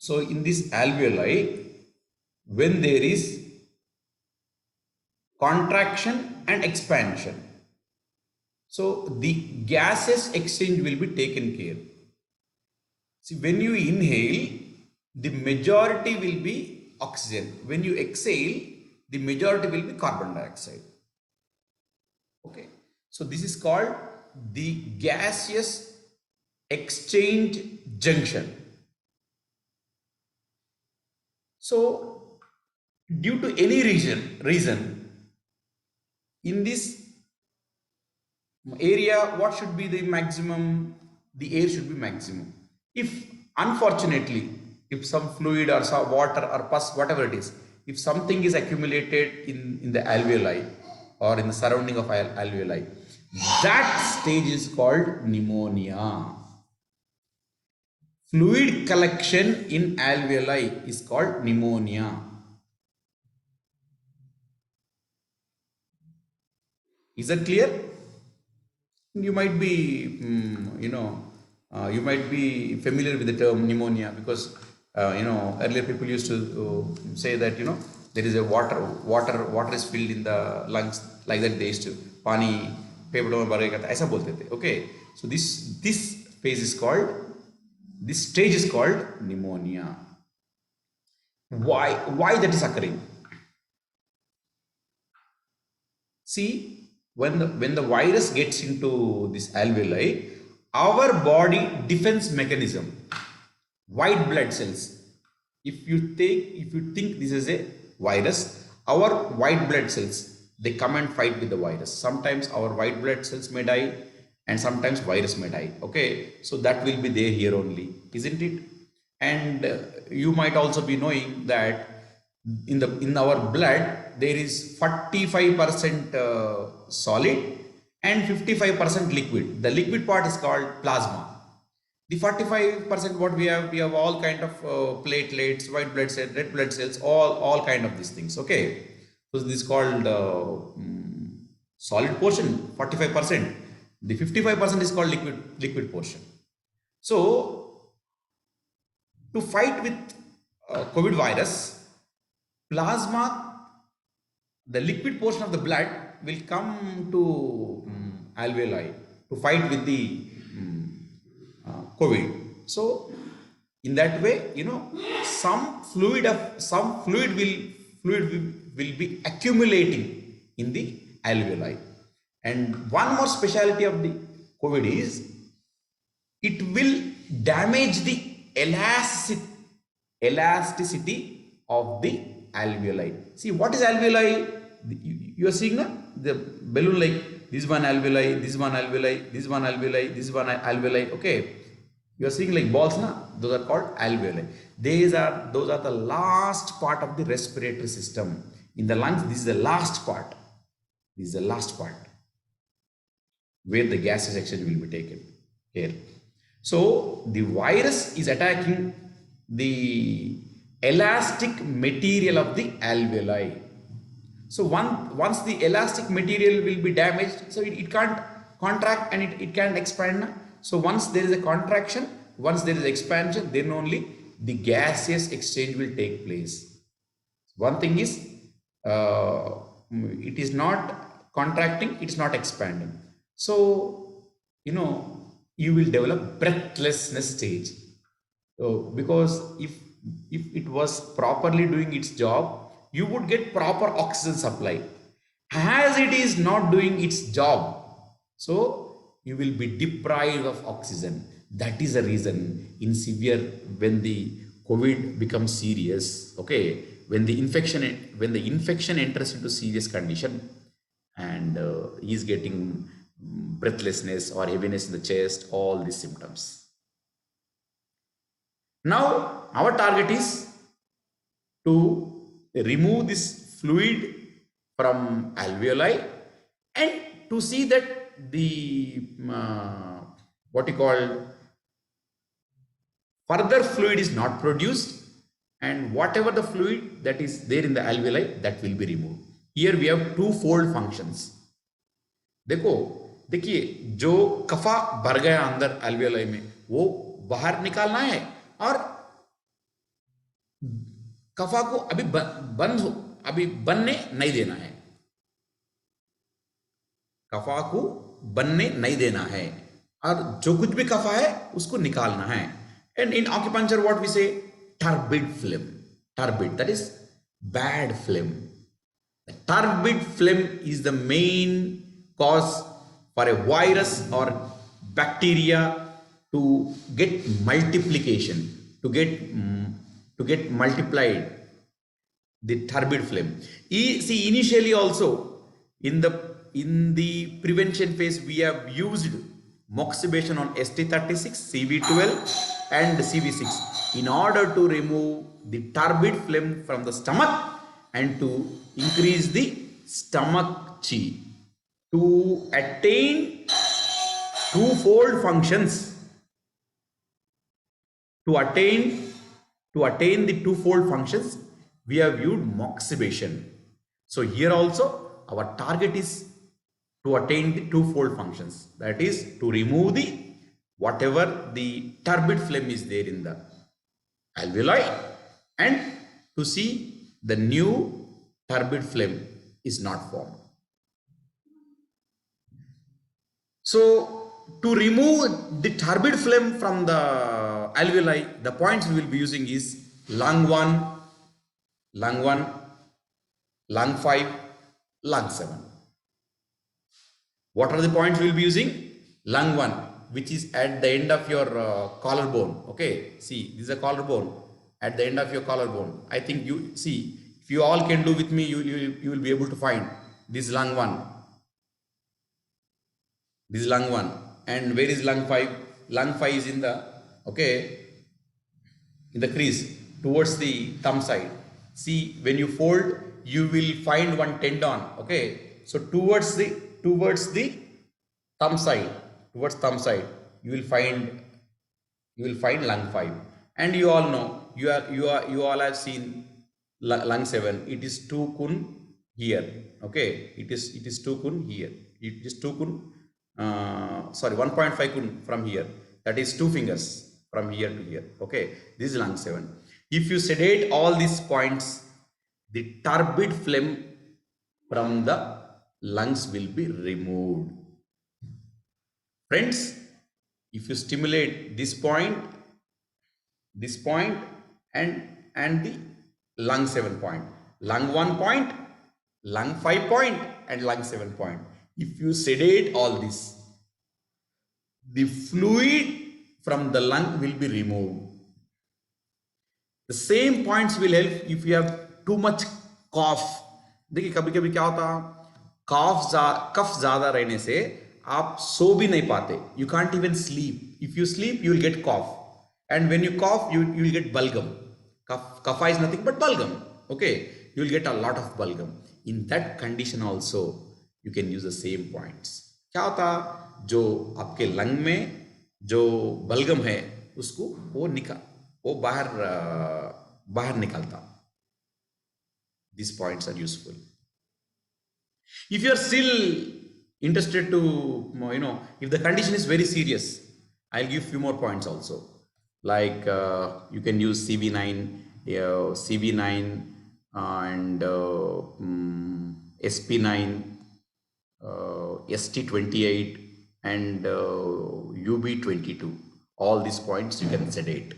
So in this alveoli, when there is contraction and expansion, so the gases exchange will be taken care. See, when you inhale, the majority will be oxygen. When you exhale, the majority will be carbon dioxide. Okay, so this is called the gaseous exchange junction. So due to any reason in this area, what should be the maximum? The air should be maximum. If unfortunately, if some fluid or some water or pus, whatever it is, if something is accumulated in the alveoli or in the surrounding of alveoli, that stage is called pneumonia. Fluid collection in alveoli is called pneumonia. Is that clear? You might be, you might be familiar with the term pneumonia because, earlier people used to say that, there is a water is filled in the lungs, like that they used to, pani, paper aisa bolte the. Okay. So this phase is called, this stage is called pneumonia. Why that is occurring? See, when the virus gets into this alveoli, our body defense mechanism, white blood cells, if you think this is a virus, our white blood cells, they come and fight with the virus. Sometimes our white blood cells may die and sometimes virus may die. Okay, so that will be there here only, isn't it? And you might also be knowing that in our blood there is 45% solid and 55% liquid. The liquid part is called plasma. The 45% what we have all kind of platelets, white blood cells, red blood cells, all kind of these things. Okay, so this is called solid portion, 45%. The 55% is called liquid portion. So to fight with COVID virus, plasma, the liquid portion of the blood, will come to alveoli to fight with the COVID. So in that way, some fluid will be accumulating in the alveoli. And one more specialty of the COVID is it will damage the elasticity of the alveoli. See, what is alveoli? You are seeing the balloon, like this one alveoli, this one alveoli, this one alveoli, this one alveoli. Okay, you are seeing like balls, those are called alveoli. Those are the last part of the respiratory system. In the lungs, this is the last part. This is the last part where the gases exchange will be taken here. So the virus is attacking the elastic material of the alveoli. So once the elastic material will be damaged, so it can't contract and it can't expand. So once there is a contraction, once there is expansion, then only the gaseous exchange will take place. One thing is, it is not contracting, it is not expanding. So, you will develop breathlessness stage. So, because if it was properly doing its job, you would get proper oxygen supply. As it is not doing its job, so you will be deprived of oxygen. That is the reason in severe, when the COVID becomes serious, okay, when the infection enters into serious condition, and he is getting breathlessness or heaviness in the chest, all these symptoms. Now our target is to remove this fluid from alveoli and to see that the what you call further fluid is not produced, and whatever the fluid that is there in the alveoli, that will be removed. Here we have two-fold functions. देखिए जो कफा भर गया अंदर alveoli में, वो बाहर निकालना है, और कफा को अभी बनने नहीं देना है, कफा को बनने नहीं देना है, और जो कुछ भी कफा है उसको निकालना है. And in acupuncture what we say, turbid phlegm, turbid, that is bad phlegm. Turbid phlegm is the main cause for a virus or bacteria to get multiplication, to get multiplied, the turbid phlegm. See, initially also in the prevention phase we have used moxibustion on ST36, CV12 and CV6 in order to remove the turbid phlegm from the stomach and to increase the stomach chi, to attain twofold functions, to attain the twofold functions we have used moxibustion. So here also our target is to attain the twofold functions, that is to remove the whatever the turbid phlegm is there in the alveoli, and to see the new turbid phlegm is not formed. So to remove the turbid phlegm from the alveoli, the points we will be using is lung 1, lung 1, lung 5, lung 7. What are the points we will be using? Lung 1, which is at the end of your collarbone. Okay, see, this is a collarbone. At the end of your collarbone, I think you see, if you all can do with me, you will be able to find this lung 1. This is lung 1. And where is lung 5? Lung 5 is in the, okay, in the crease towards the thumb side. See, when you fold, you will find one tendon. Okay, so towards the thumb side, you will find lung 5. And you all know, you all have seen lung 7. It is 2 kun here. Okay, it is 2 kun here. It is 2 kun. Sorry, 1.5 kun from here. That is 2 fingers from here to here. Okay, this is lung 7. If you sedate all these points, the turbid phlegm from the lungs will be removed. Friends, if you stimulate this point, and the lung 7 point, lung 1 point, lung 5 point, and lung 7 point, if you sedate all this, the fluid from the lung will be removed. The same points will help if you have too much cough. देखिए कभी कभी क्या होता, कफ ज्यादा रहने से आप सो भी नहीं पाते. You can't even sleep. If you sleep, you will get cough, and when you cough, you will get bulgum. Kapha is nothing but bulgum. Okay, you will get a lot of bulgum. In that condition also, you can use the same points. क्या होता, जो आपके lung में जो बलगम है उसको वो बाहर निकालता. These points are useful. If you are still interested to, if the condition is very serious, I'll give few more points also. Like you can use CV9, and SP9, ST28, and UB22. All these points you can sedate.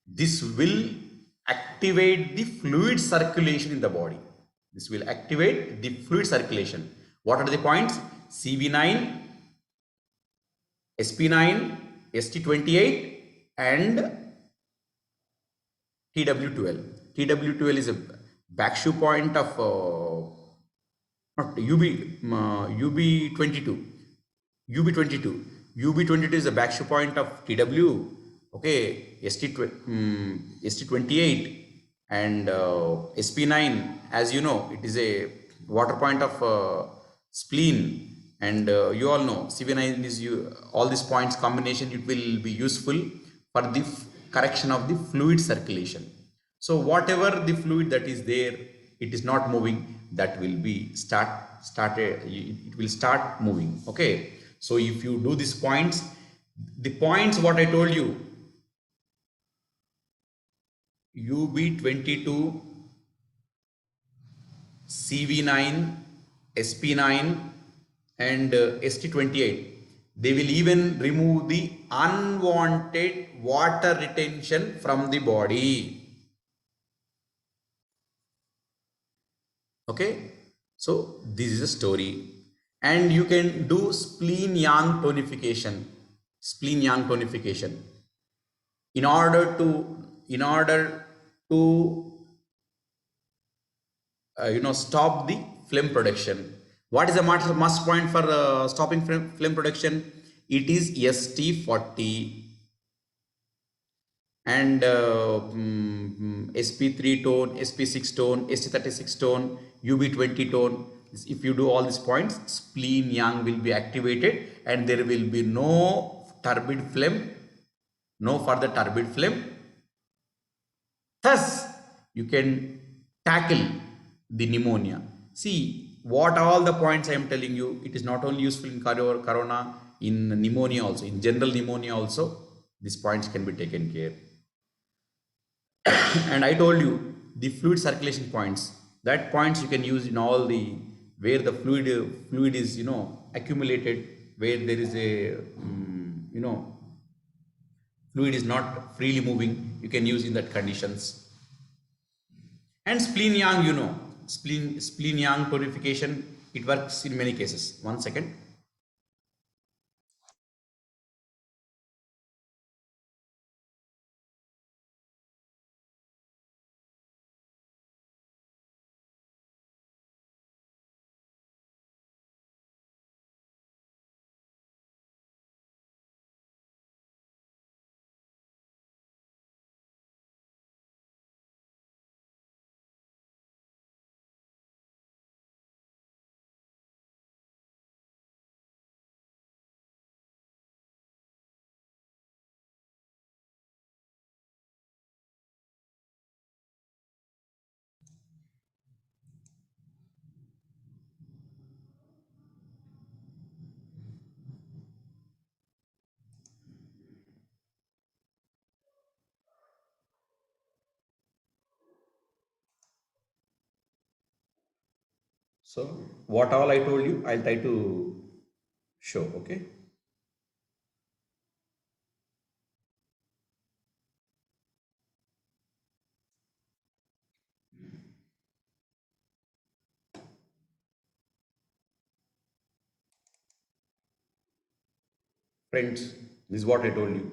This will activate the fluid circulation in the body. This will activate the fluid circulation. What are the points? CV9, SP9, ST28, and TW12. TW12 is a back shoe point of not UB22. UB22 is a back shoe point of TW. Okay, ST28 and SP9, as you know, it is a water point of spleen, and you all know CV9 is all these points combination. It will be useful for the correction of the fluid circulation. So whatever the fluid that is there, it is not moving, that will be it will start moving. Okay, so if you do these points, the points what I told you, UB22, CV9, SP9, and ST28. They will even remove the unwanted water retention from the body. Okay, so this is a story, and you can do spleen yang tonification. Spleen yang tonification in order to stop the flame production. What is the must point for stopping flame production? It is ST40 and SP3 tone, SP6 tone, ST36 tone, UB20 tone. If you do all these points, spleen yang will be activated and there will be no turbid flame, no further turbid flame. Thus, you can tackle the pneumonia. See, what all the points I am telling you, it is not only useful in corona, in pneumonia also, in general pneumonia also, these points can be taken care. And I told you the fluid circulation points, that points you can use in all the, where the fluid is, accumulated, where there is a, fluid is not freely moving, you can use in that conditions. And spleen yang, spleen yang tonification, it works in many cases. 1 second. So what all I told you, I'll try to show. Okay. Friends, this is what I told you.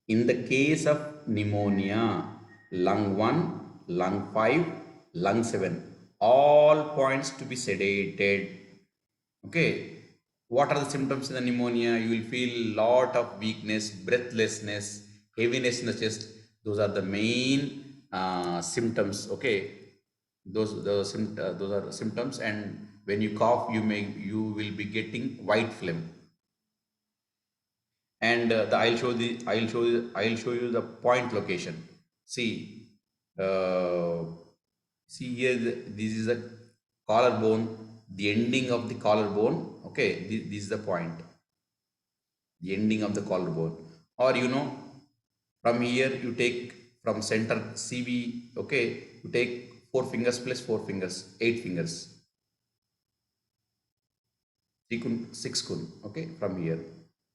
In the case of pneumonia, lung 1, lung 5, lung 7, all points to be sedated. Okay. What are the symptoms in the pneumonia? You will feel lot of weakness, breathlessness, heaviness in the chest. Those are the main symptoms. Okay. Those are symptoms, and when you cough, you will be getting white phlegm. And I'll show you the point location. See, see here, this is a collarbone, the ending of the collarbone. Okay, this is the point, the ending of the collarbone. Or from here you take from center CV. Okay, you take 4 fingers plus 4 fingers, 8 fingers, 3 kun, 6 kun. Okay, from here,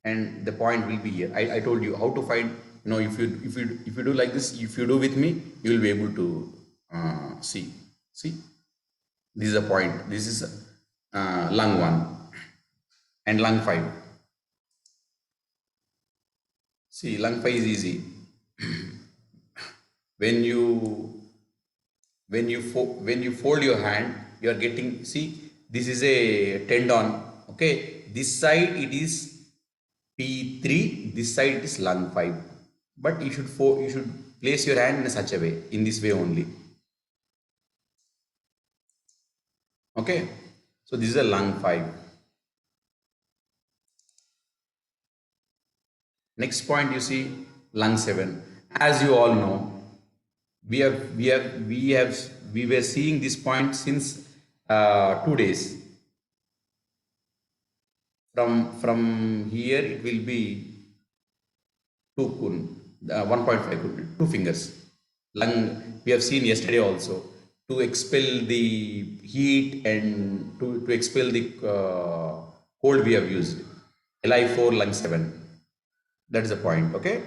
and the point will be here. I told you how to find. If you do like this, if you do with me, you will be able to see. This is a point. This is lung 1 and lung 5. See, lung 5 is easy. when you fold your hand, you are getting, see, this is a tendon. Okay, this side it is P3, this side it is lung 5, but you should place your hand in such a way, in this way only. Okay, so this is a lung 5. Next point, you see, lung 7. As you all know, we were seeing this point since 2 days. From here it will be 2 kun, 1.5 kun, 2 fingers. lung, we have seen yesterday also, to expel the heat and to expel the cold, we have used Li4 lung 7. That is the point, okay?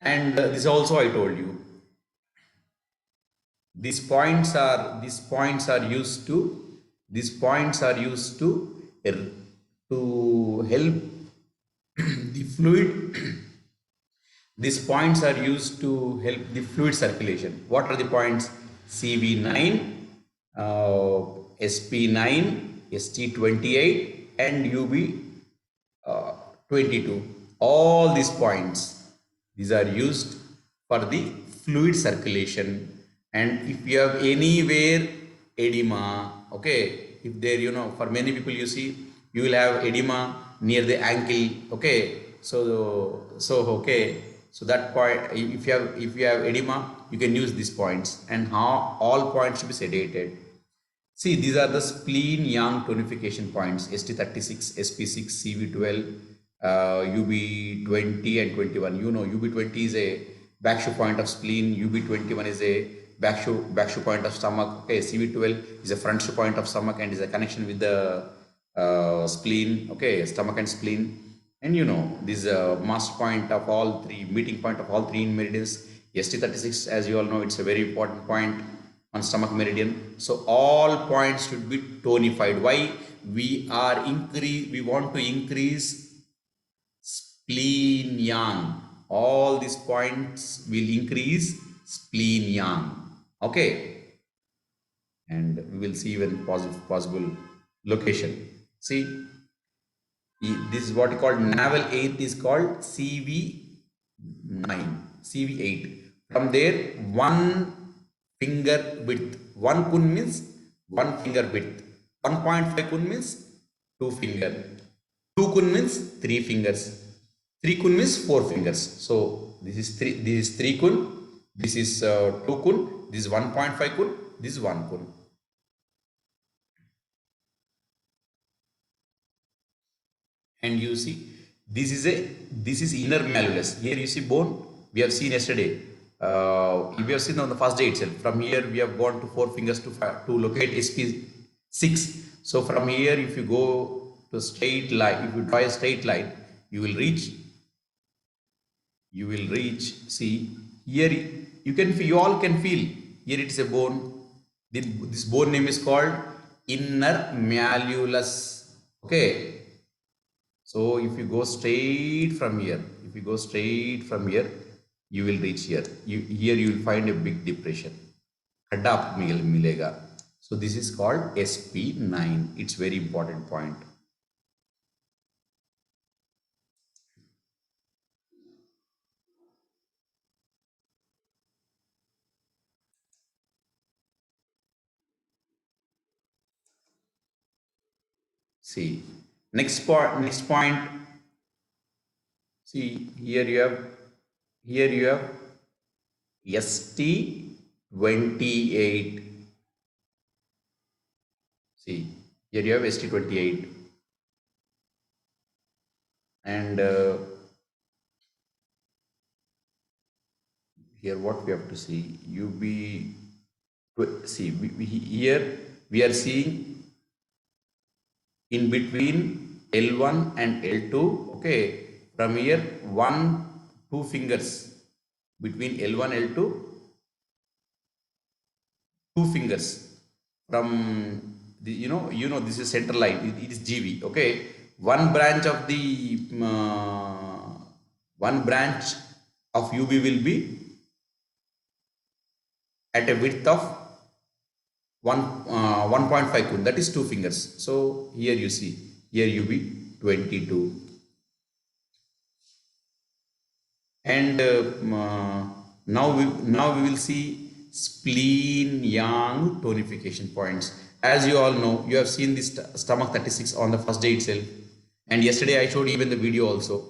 And this also I told you, these points are used to, these points are used to help the fluid. These points are used to help the fluid circulation. What are the points? CV9, SP9, ST28, and UB22. All these points, these are used for the fluid circulation. And if you have anywhere edema, okay, if there, for many people, you see, you will have edema near the ankle, okay, okay, so that point, if you have edema, you can use these points. And how all points should be sedated. See, these are the spleen Yang tonification points: ST36, SP6, CV12, UB20 and 21. UB20 is a backshoe point of spleen, UB21 is a backshoe point of stomach. Okay, CV12 is a front shoe point of stomach and is a connection with the spleen. Okay, stomach and spleen. And this master point of all three, meeting point of all three in meridians. ST36, as you all know, it's a very important point on stomach meridian. So all points should be tonified. Why? We want to increase spleen Yang. All these points will increase spleen Yang. Okay. And we will see even possible location. See, this is what you call navel 8 is called CV9, CV8. From there, 1 finger width. 1 kun means 1 finger width. 1.5 kun means 2 finger. 2 kun means 3 fingers. 3 kun means 4 fingers. So this is 3 kun. This is 2 kun. This is 1.5 kun. This is 1 kun. And you see, this is inner malleolus. Here you see bone. We have seen yesterday. We have seen on the first day itself. From here we have gone to 4 fingers to locate SP6. So from here, if you go to straight line, if you draw a straight line, you will reach. See here, you all can feel. Here it is a bone. This bone name is called inner malleolus. Okay. So if you go straight from here, you will reach here. Here you will find a big depression. Khadda milega. So this is called SP9. It's very important point. See, next point. See, here you have ST28. See, here you have ST28. And here what we have to see, see, here we are seeing in between L1 and L2. Okay, from here 2 fingers between L1 L2, 2 fingers from the, this is center line. It is GV. Okay, one branch of UB will be at a width of 1.5 kun, that is 2 fingers. So here you see, here UB22. And now we will see spleen Yang tonification points. As you all know, you have seen this stomach 36 on the first day itself, and yesterday I showed even the video also.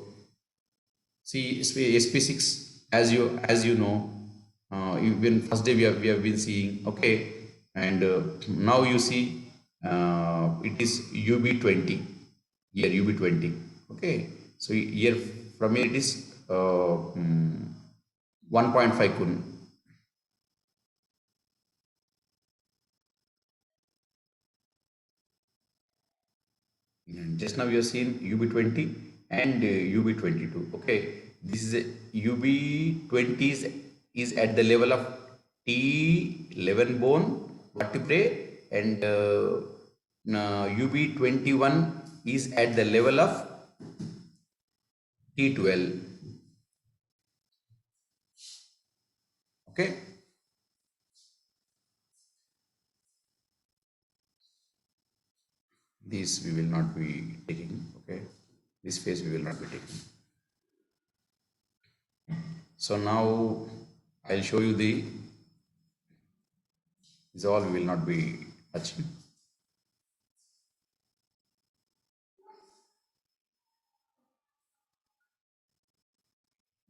See, SP6, as you know, even first day we have been seeing. Okay, and now you see it is UB20. Here UB20. Okay, so here from here it is 1.5 kun. And just now you have seen UB20 and UB22. Okay, this is UB20 is at the level of T11 bone vertebrae, and UB21 is at the level of T12. Okay. These we will not be taking. Okay, this phase we will not be taking. So now I'll show you the, this all we will not be touching.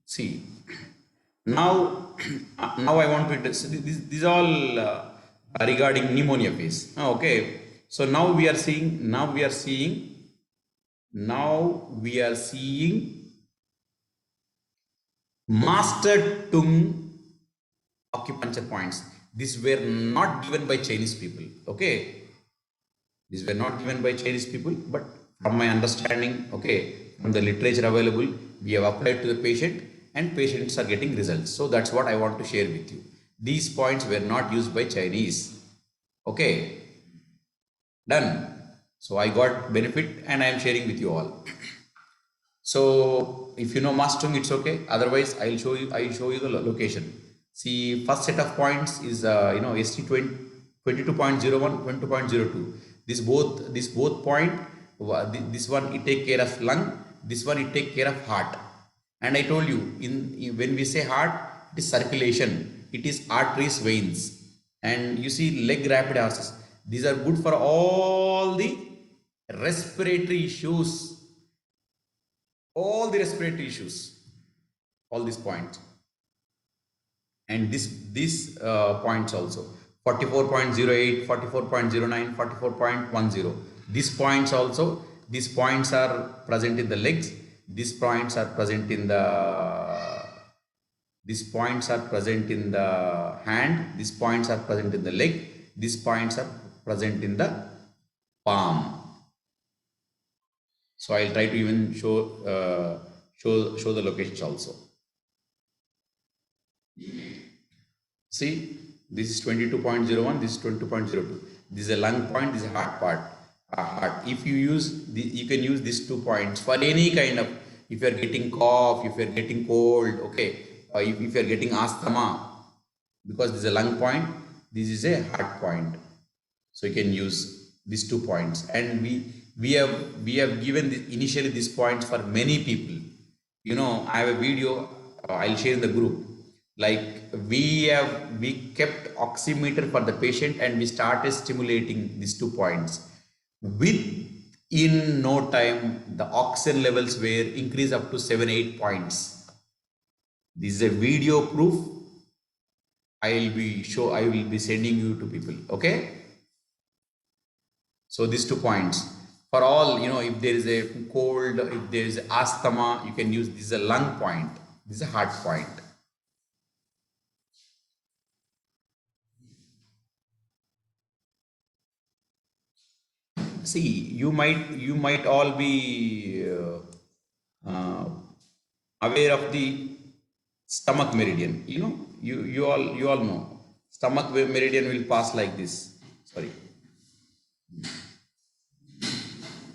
See, now now I want to this all regarding pneumonia phase. Okay, so now we are seeing master tongue acupuncture points. These were not given by Chinese people. Okay, these were not given by Chinese people, but from my understanding, okay, from the literature available, we have applied to the patient and patients are getting results. So that's what I want to share with you. These points were not used by Chinese. Okay, done. So I got benefit and I am sharing with you all. So if you know Mastung, it's okay. Otherwise, I'll show you the location. See, first set of points is ST 22.01, 22.02. This both point, this one it take care of lung, this one it take care of heart. And I told you, when we say heart, it is circulation, it is arteries, veins. And you see leg rapid horses. These are good for all the respiratory issues. All the respiratory issues, all these points, and these points also 44.08, 44.09, 44.10. These points also, these points are present in the legs. These points are present in the hand. These points are present in the leg. These points are present in the palm. So I'll try to even show the locations also. See, this is 22.01, this is 22.02. This is a lung point, this is a heart part. Heart. If you use, you can use these 2 points for any kind of, if you are getting cough, if you are getting cold, okay, if you are getting asthma, because this is a lung point, this is a heart point. So you can use these 2 points, and we have given initially these points for many people. You know, I have a video, I'll share in the group. Like we kept oximeter for the patient and we started stimulating these 2 points. Within no time, the oxygen levels were increased up to 7-8 points. This is a video proof. I will be sending you to people. Okay. So these 2 points for all, if there is a cold, if there is asthma, you can use, this is a lung point, this is a heart point. See, you might all be aware of the stomach meridian. You all know stomach meridian will pass like this. Sorry.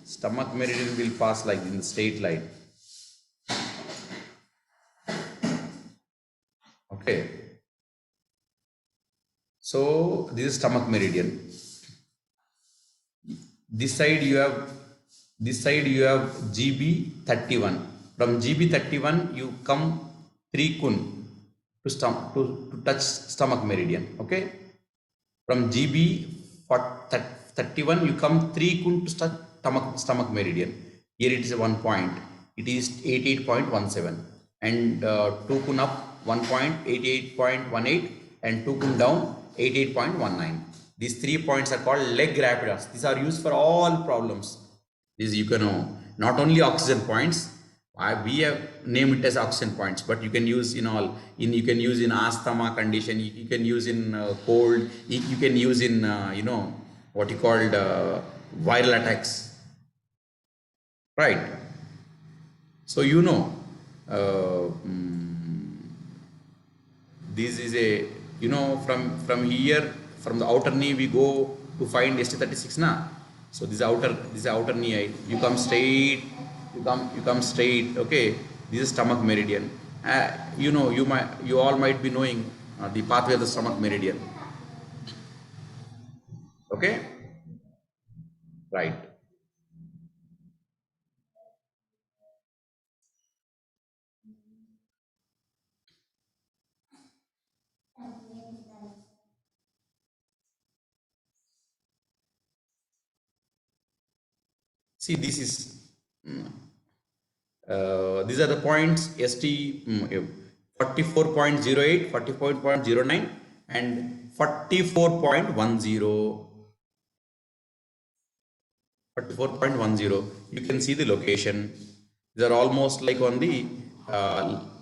Stomach meridian will pass like in the straight line. Okay. So this is stomach meridian. This side you have GB31. From GB31 you come 3 kun to touch stomach meridian. Okay. From GB31 you come 3 kun to touch stomach meridian. Here it is 1 point. It is 88.17, and 2 kun up 1.88.18, and 2 kun down 88.19. These 3 points are called leg rapids. These are used for all problems. These you can know, not only oxygen points, We have named it as oxygen points, but you can use in all, in you can use in asthma condition, you can use in cold, you can use in what you called viral attacks, right? So uh, mm, this is a, from here, from the outer knee we go to find ST36 na. So this outer knee, you come straight, you come straight, okay. This is stomach meridian. You all might be knowing the pathway of the stomach meridian, okay, right. See, this is, these are the points ST, 44.08, 44.09, and 44.10. 44.10. You can see the location. They are almost like on the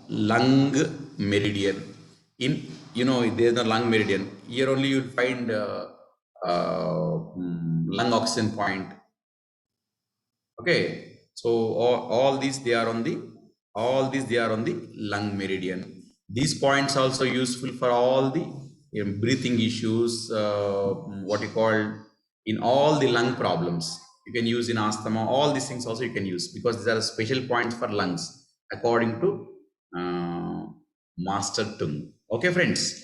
lung meridian. There's the lung meridian. Here only you'll find lung oxygen point. Okay, so all these they are on the, lung meridian. These points also useful for all the breathing issues, what you call, in all the lung problems. You can use in asthma, all these things also you can use, because these are special points for lungs according to uh, Master Tung. Okay, friends.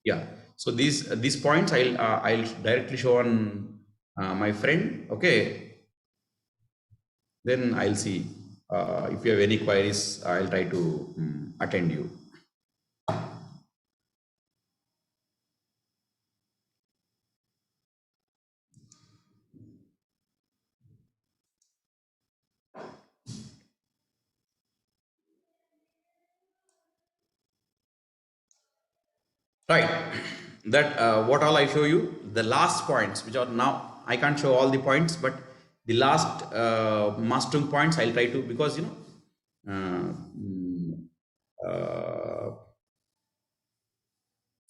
Yeah. So these points I'll directly show on my friend. Okay. Then I'll see if you have any queries. I'll try to attend you. Right. That what all I show you, the last points, which are now I can't show all the points, but the last mastering points I'll try to, because uh, mm, uh,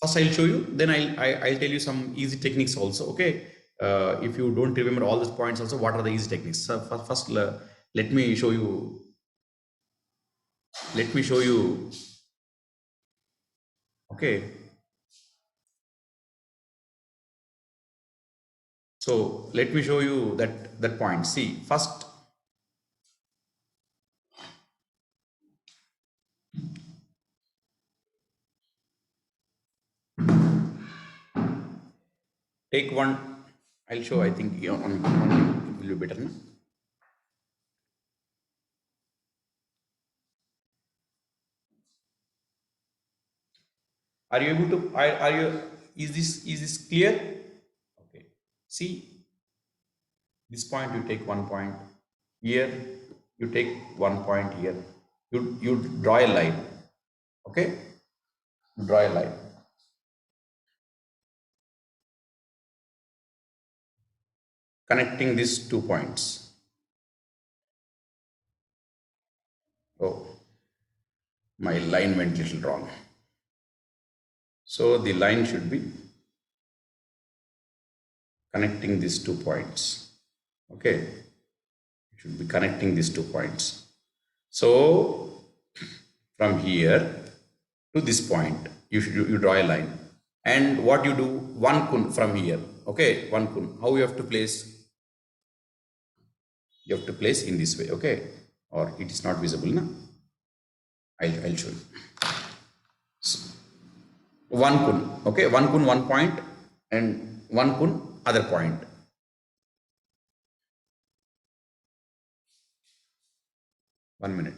first I'll show you, then I'll tell you some easy techniques also. Okay. If you don't remember all these points, also what are the easy techniques? So first, let me show you. Let me show you. Okay. So let me show you that point. See, first, take one. I'll show. I think on it will be better. No? Are you able to? Are you? Is this clear? Okay. See, this point you take 1 point here. You take 1 point here. You draw a line. Okay. Draw a line. Connecting these 2 points. Oh, my line went little wrong. So the line should be connecting these 2 points. Okay, it should be connecting these 2 points. So from here to this point, you draw a line, and what you do, one kun from here. Okay, one kun. How you have to place? You have to place in this way. Okay, or it is not visible now. I'll show you. So, one kun. Okay, one kun 1 point, and one kun other point. One minute.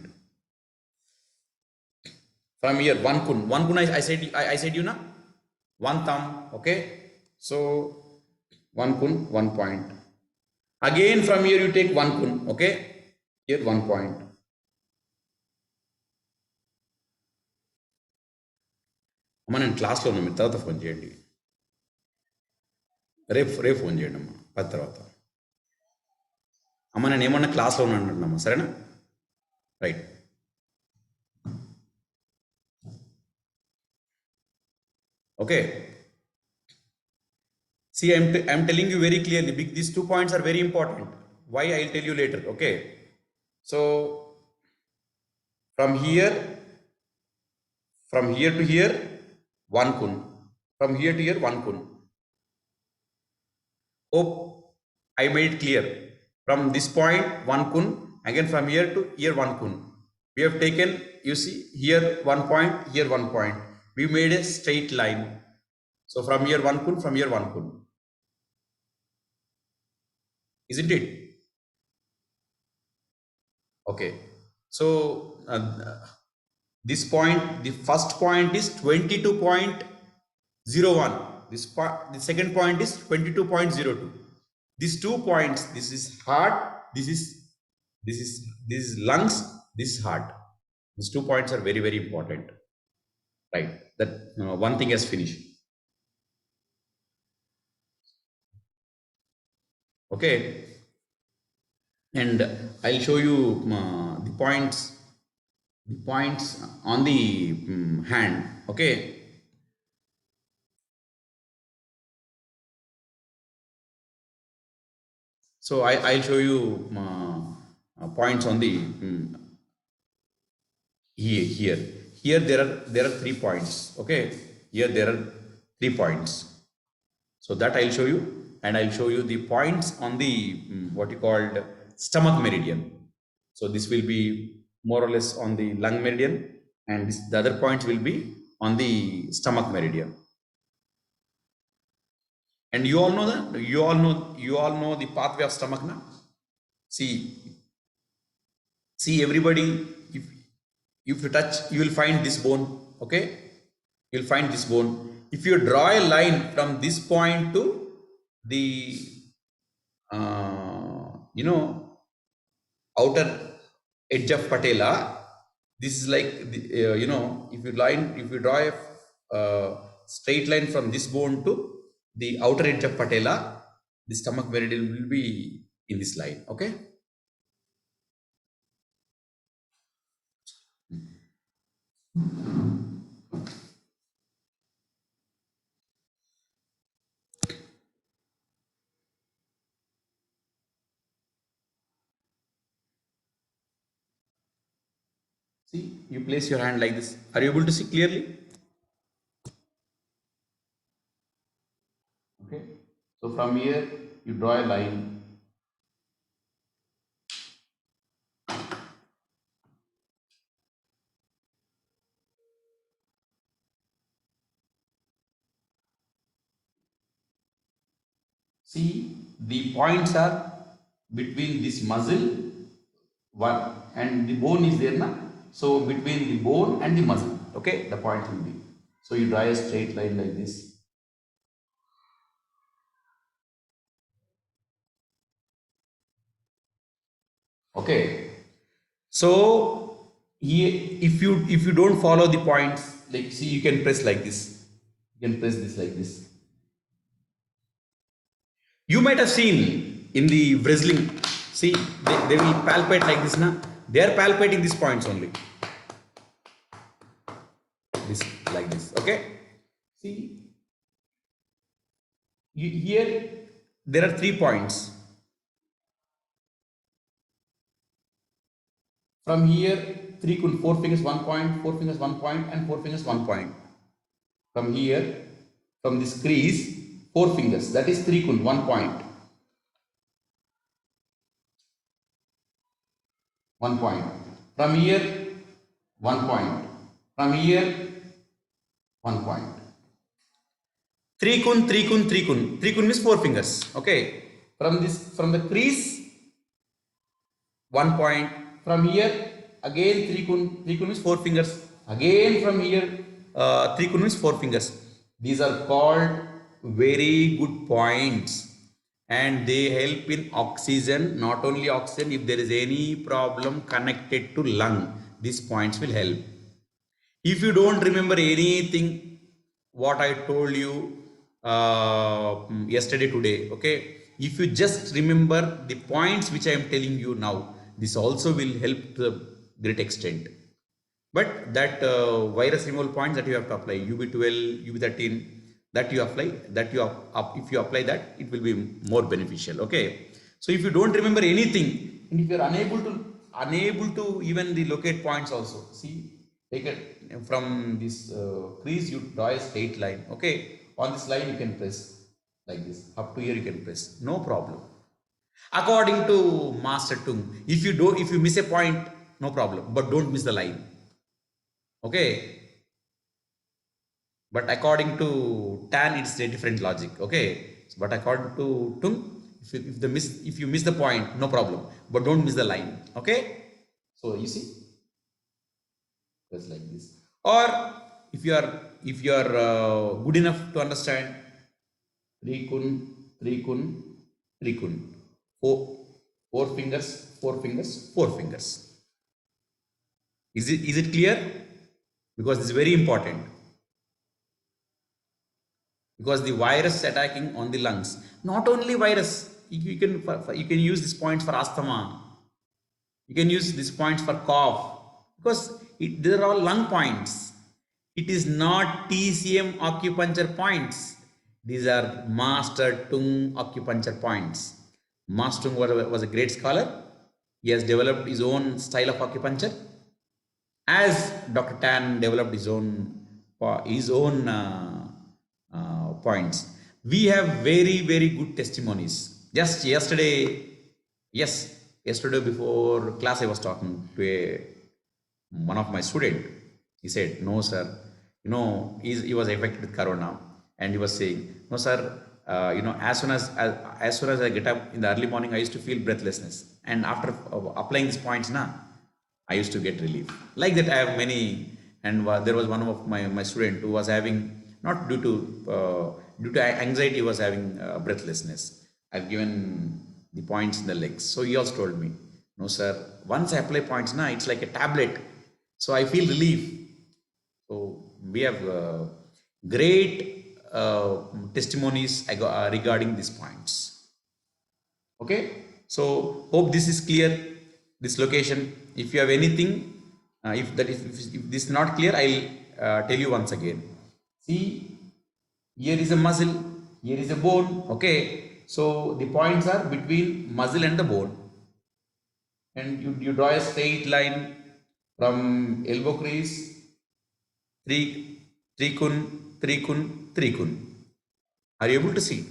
From here, one kun. I said you know, one thumb. Okay, so one kun 1 point. Again from here you take one kun. Okay, here 1 point. అమ్మ నేను క్లాస్లో ఉన్నాను, మీరు తర్వాత phone చేయండి. రేపు phone చేయండి అమ్మా 10 తర్వాత. అమ్మ నేను ఏమన్నా క్లాస్లో ఉన్నాను సరేనా right okay see I'm telling you very clearly these 2 points are very important why I'll tell you later okay so from here to here 1 kun from here to here 1 kun hope I made it clear from this point 1 kun again from here to here 1 kun we have taken you see here 1 point here 1 point we made a straight line so from here 1 kun from here 1 kun isn't it okay so this point the first point is 22.01 the second point is 22.02 these 2 points this is heart this is lungs this is heart these 2 points are very very important right that one thing has finished okay and I'll show you the points on the hand okay so I'll show you points on the here there are 3 points okay here there are 3 points so that I'll show you and I'll show you the points on the what you called stomach meridian so this will be more or less on the lung meridian and the other points will be on the stomach meridian and you all know that you all know the pathway of stomach now see everybody if you touch you will find this bone okay you'll find this bone if you draw a line from this point to the outer edge of patella this is like the, if you draw a straight line from this bone to the outer edge of patella the stomach meridian will be in this line okay see you place your hand like this are you able to see clearly okay so from here you draw a line see the points are between this muscle one and the bone is there na so between the bone and the muscle okay the point will be so you draw a straight line like this okay so here if you don't follow the points like see you can press like this you can press this like this you might have seen in the wrestling see they will palpate like this na they are palpating these points only this like this okay see here there are 3 points from here 3 kun 4 fingers 1 point 4 fingers 1 point and 4 fingers 1 point from here from this crease 4 fingers that is 3 kun 1 point 1 point from here 1 point from here 1 point 3 kun 3 kun 3 kun 3 kun means 4 fingers okay from the crease 1 point from here again 3 kun means 4 fingers again from here 3 kun means 4 fingers these are called very good points and they help in oxygen not only oxygen if there is any problem connected to lung these points will help if you don't remember anything what I told you yesterday today okay if you just remember the points which I am telling you now, this also will help to a great extent. But that virus removal points that you have to apply, UB12, UB13, that you apply, that you if you apply that, it will be more beneficial. Okay. So if you don't remember anything, and if you are unable to even the locate points also, see, take it from this crease, you draw a straight line. Okay. On this line you can press like this. Up to here you can press. No problem. According to Master Tung, if you miss a point, no problem, but don't miss the line. Okay. But according to Tan, it's a different logic. Okay. But according to Tung, if you miss the point, no problem, but don't miss the line. Okay. So you see, just like this. Or if you are good enough to understand, Trikun, Trikun, Trikun, four fingers, four fingers, four fingers. Is it clear? Because this is very important. Because the virus attacking on the lungs, not only virus, you can use these points for asthma, you can use these points for cough, because these are all lung points. It is not TCM acupuncture points. These are Master Tung acupuncture points. Master Tung was a great scholar. He has developed his own style of acupuncture, as Dr. Tan developed his own points. We have very good testimonies. Just yesterday, yes, yesterday before class, I was talking to one of my student. He said, "No, sir, he was affected with corona, and he was saying, no, sir, as soon as I get up in the early morning, I used to feel breathlessness, and after applying these points, I used to get relief." Like that, I have many, and there was one of my student who was having, not due to anxiety, was having breathlessness. I've given the points in the legs, so he also told me, "No, sir, once I apply points, it's like a tablet, so I feel relief." So we have great testimonies regarding these points. Okay, so hope this is clear. This location. If you have anything, if this is not clear, I'll tell you once again. See, here is a muscle, here is a bone. Okay, so the points are between muscle and the bone, and you draw a straight line from elbow crease, trikun, trikun, trikun. Are you able to see?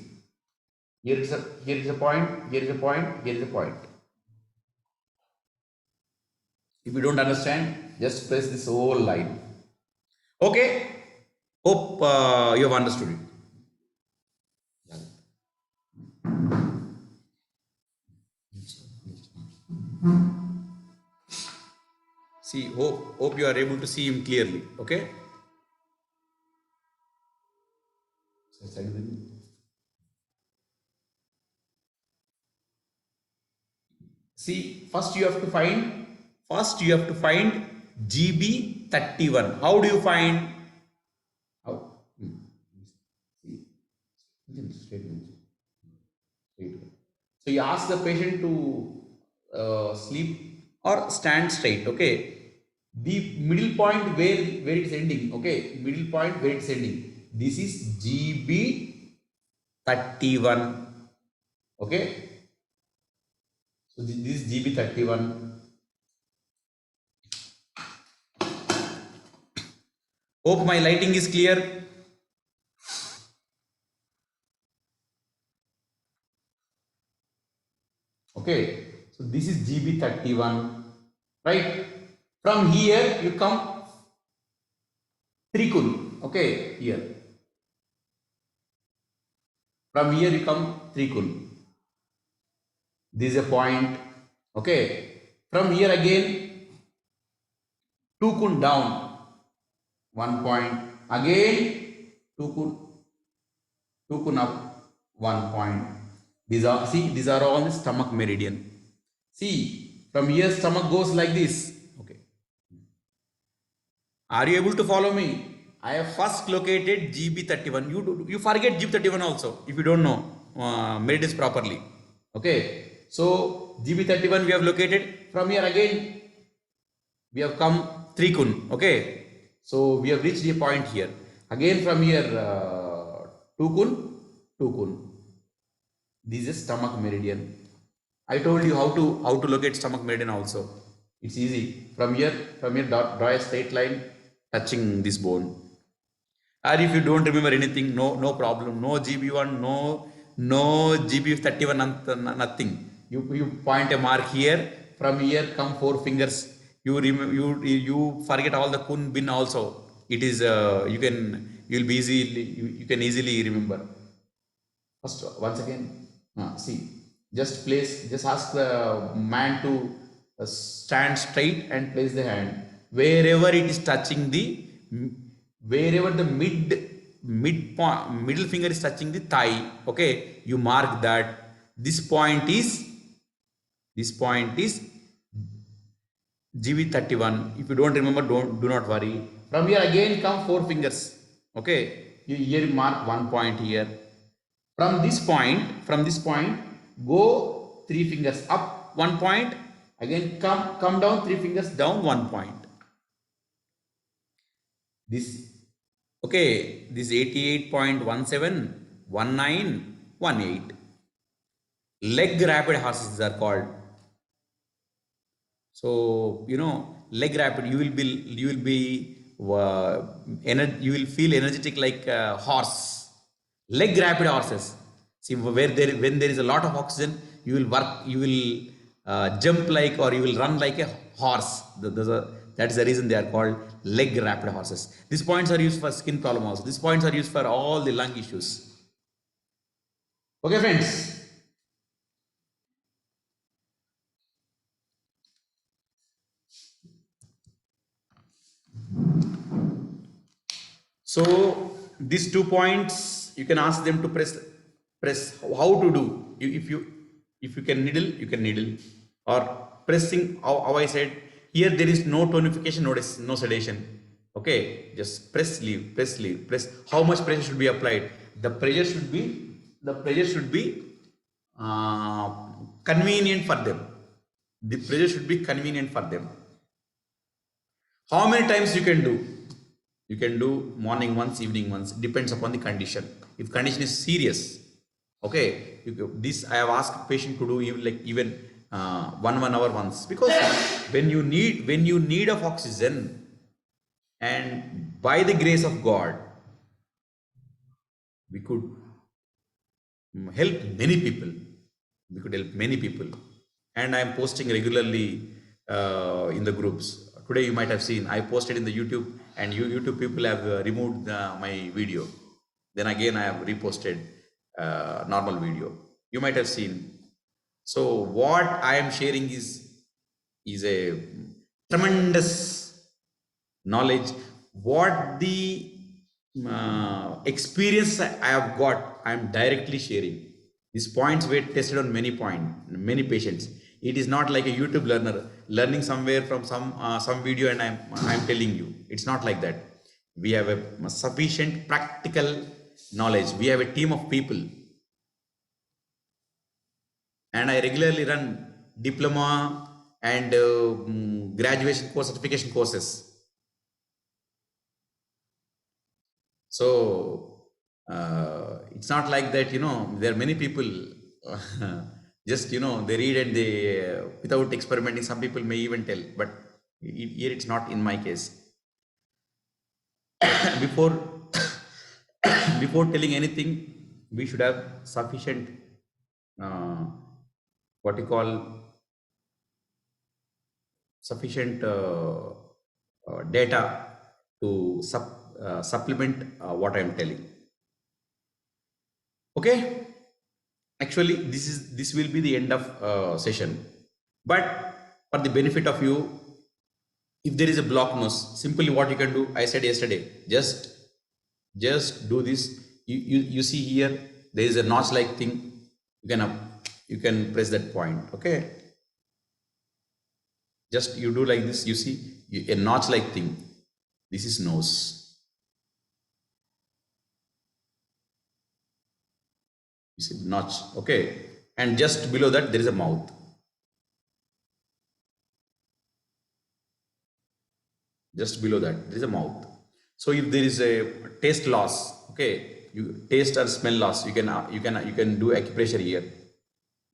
Here is a point, here is a point, here is a point. If you don't understand, just press this whole line. Okay, hope you have understood it. See, hope you are able to see him clearly. Okay. See, first you have to find GB31. How do you find? How? So you ask the patient to sleep or stand straight. Okay. The middle point where it is ending. Okay. Middle point where it is ending. This is GB31. Okay. So this is GB31. Hope my lighting is clear. Okay, so this is GB31, right? From here you come Trikun. Okay, here. From here you come Trikun. This is a point. Okay. From here again, Tukun down. 1 point. Again, Tukun up. 1 point. These are all the stomach meridian. See, from here stomach goes like this. Okay. Are you able to follow me? I have first located GB31. You forget GB31 also if you don't know. meridians properly. Okay, so GB31 we have located. From here again we have come 3 kun. Okay, so we have reached a point here. Again from here 2 kun, 2 kun. This is stomach meridian. I told you how to locate stomach meridian also. It's easy. From here draw a straight line touching this bone. Or if you don't remember anything, no problem. No GB1, no GB31, nothing. You point a mark here. From here come 4 fingers. You forget all the kun bin also. It is you can easily remember. First once again, see, just ask the man to stand straight and place the hand wherever it is touching the wherever the middle finger is touching the thigh. Okay, you mark that this point is GB31. If you don't remember, do not worry. From here again come 4 fingers. Okay, you here mark 1 point here. From this point go 3 fingers up 1 point, again come down 3 fingers down 1 point. This, okay, this 88.17, 19, 18. Leg rapid horses are called. So leg rapid, you will feel energetic like a horse. Leg rapid horses. See, when there is a lot of oxygen, you will jump like, or you will run like a horse. That is the reason they are called leg rapid horses. These points are used for skin problem also. These points are used for all the lung issues. Okay, friends. So these 2 points, you can ask them to press how to do. If you can needle, you can needle, or pressing how I said. Here there is no tonification, no sedation. Okay, just press, leave, press, leave, press. How much pressure should be applied? The pressure should be convenient for them. The pressure should be convenient for them. How many times you can do? You can do morning once, evening once. Depends upon the condition. If condition is serious, okay, this I have asked patient to do even 1 hour once, because when you need of oxygen, and by the grace of God, we could help many people. And I am posting regularly in the groups. Today you might have seen I posted in the YouTube, and YouTube people have removed my video. Then again I have reposted normal video. You might have seen. So what I am sharing is a tremendous knowledge. What the experience I have got, I am directly sharing. These points were tested on many patients. It is not like a YouTube learner learning somewhere from some video and I'm telling you. It's not like that. We have a sufficient practical knowledge. We have a team of people, and I regularly run diploma and graduation course, certification courses. So it's not like that, there are many people just, they read and they, without experimenting, some people may even tell, but here it's not in my case. Before telling anything, we should have sufficient, what you call, sufficient data to supplement what I am telling. Okay, actually this will be the end of session, but for the benefit of you, if there is a block nose, simply what you can do, I said yesterday, just do this. You see here there is a notch like thing. You can press that point. Okay, just you do like this. You see a notch like thing. This is nose. You see notch, okay, and just below that there is a mouth. Just below that there is a mouth. So if there is a taste loss, okay, you taste or smell loss, you can do acupressure here.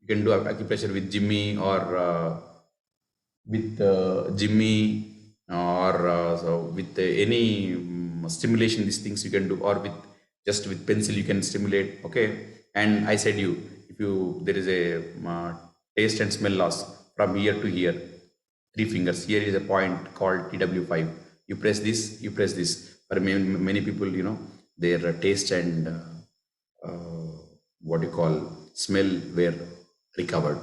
You can do acupressure with Jimmy or with Jimmy or so with any stimulation, these things you can do, or with just with pencil you can stimulate, okay. And I said you, if you there is a taste and smell loss from here to here, 3 fingers, here is a point called TW5. You press this, you press this. For many people, their taste and what you call smell were recovered,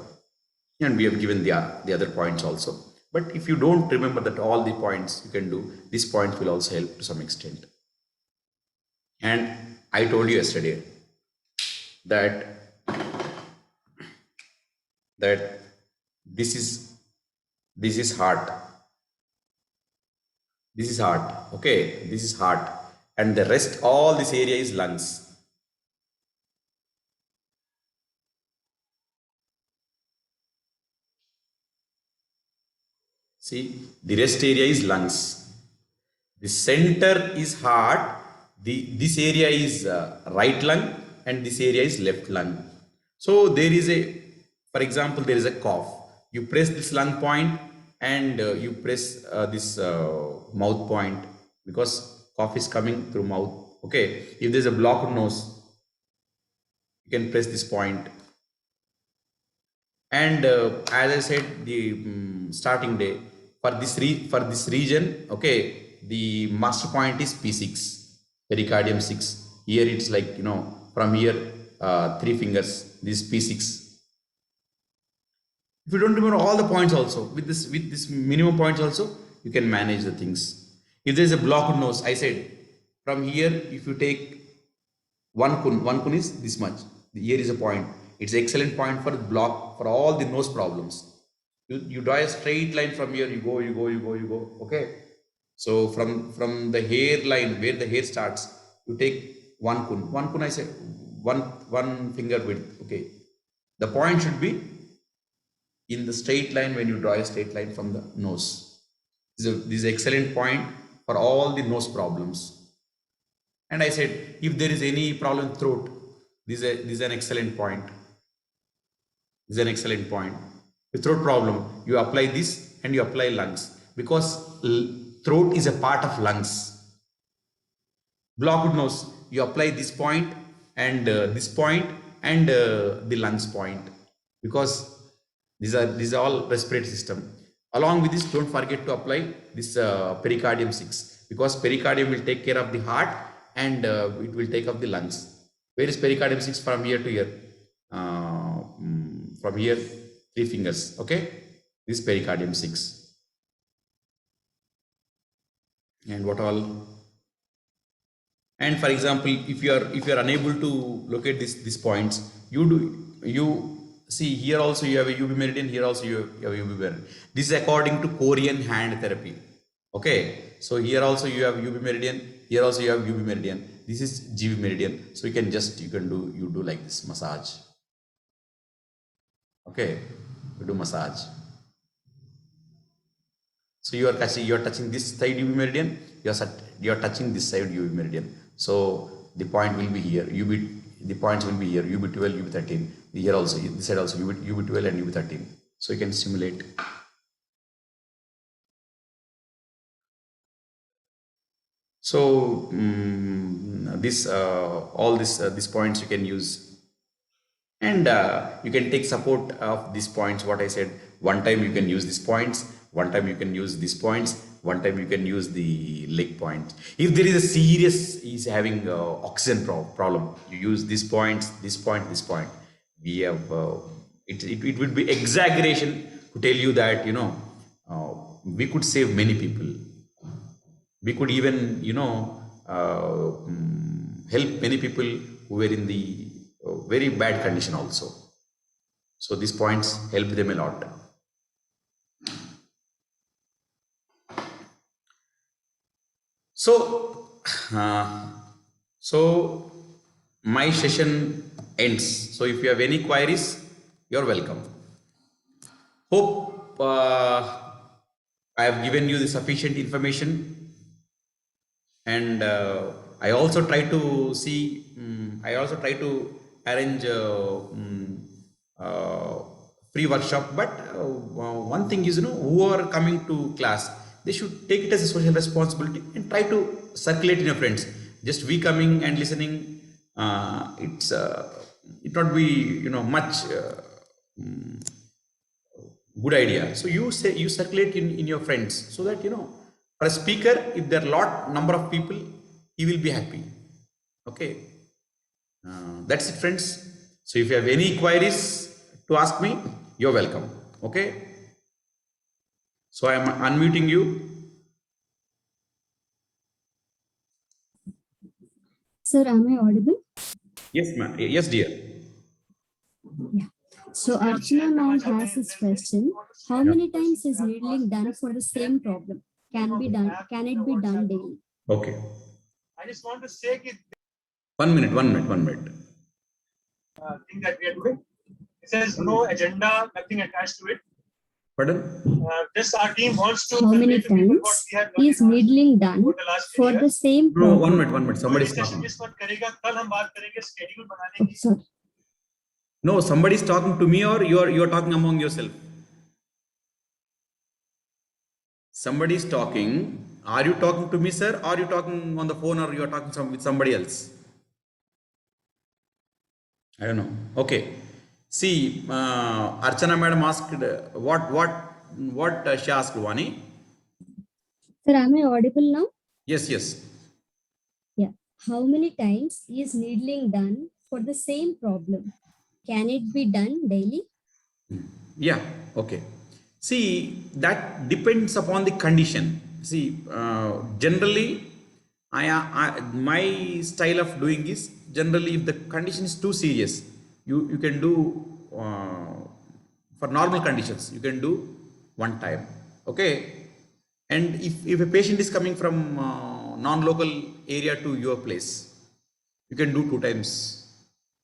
and we have given the other points also. But if you don't remember that all the points you can do, these points will also help to some extent. And I told you yesterday that that this is this is heart, this is heart, okay, this is heart, and the rest all this area is lungs. See, the rest area is lungs. The center is heart. This area is right lung, and this area is left lung. So there is a, for example, there is a cough. You press this lung point, and you press this mouth point, because cough is coming through mouth. Okay, if there is a blocked nose, you can press this point. And as I said, the starting day for for this region, okay, the master point is P6, pericardium 6. Here it's like, from here 3 fingers, this P6. If you don't remember all the points also, with this minimum points also, you can manage the things. If there is a blocked nose, I said, from here if you take one kun is this much. Here is a point. It's an excellent point for block for all the nose problems. You draw a straight line from here. You go. Okay. So from the hairline where the hair starts, you take one kun. One kun, I say one finger width. Okay. The point should be in the straight line when you draw a straight line from the nose. This is an excellent point for all the nose problems. And I said, if there is any problem throat, this is an excellent point. This is an excellent point. The throat problem, you apply this and you apply lungs, because throat is a part of lungs. Blocked nose, you apply this point and this point and the lungs point, because these are all respiratory system. Along with this, don't forget to apply this pericardium 6, because pericardium will take care of the heart, and it will take up the lungs. Where is pericardium 6? From here to here. From here, 3 fingers. Okay, this pericardium 6. And what all? And for example, if you are unable to locate these points, you see here also you have a UV meridian. Here also you have UV meridian. This is according to Korean hand therapy. Okay, so here also you have UV meridian. Here also you have UV meridian. This is GV meridian. So you can do like this massage. Okay, you do massage. So you are touching this side UV meridian. You are touching this side UV meridian. So the point will be here. The points will be here. UB12, UB13. Here also, this side also UB12 and UB13. So you can simulate. So this all these points you can use, and you can take support of these points. What I said, one time you can use these points, one time you can use these points, one time you can use the leg point. If there is a serious is having oxygen problem, you use these points, this point, this point. We have it would be exaggeration to tell you that we could save many people. We could even help many people who were in the very bad condition also. So these points help them a lot. So so my session ends. So if you have any queries, you're welcome. Hope I have given you the sufficient information, and I also try to see. I also try to arrange uh, free workshop. But one thing is, who are coming to class, they should take it as a social responsibility and try to circulate in your friends. Just we coming and listening, it not be much. Good idea. So you say you circulate in your friends, so that for a speaker, if there are lot number of people, he will be happy. Okay, that's it, friends. So if you have any queries to ask me, you're welcome. Okay, so I am unmuting you. Sir, am I audible? Yes, ma'am. Yes, dear. Yeah. So Archana now has this question. How many times is needling done for the same problem? Can it be done daily? Okay. I just want to say it. 1 minute, 1 minute, 1 minute. Thing that we are doing. It says no agenda, nothing attached to it. Pardon? Just our team wants to. How many times is needling done for the same No, problem? 1 minute. Somebody is talking. Oh, sorry. No, somebody is talking to me, or you are talking among yourself. Somebody is talking. Are you talking to me, sir? Or are you talking on the phone, or you are talking with somebody else? I don't know. Okay. See, Archana madam asked what she asked, Vani. Sir, am I audible now? Yes, yes. Yeah. How many times is needling done for the same problem? Can it be done daily? Yeah. Okay. See, that depends upon the condition. See, generally, my style of doing is, generally, if the condition is too serious, you can do for normal conditions, you can do one time. Okay. And if a patient is coming from non-local area to your place, you can do 2 times.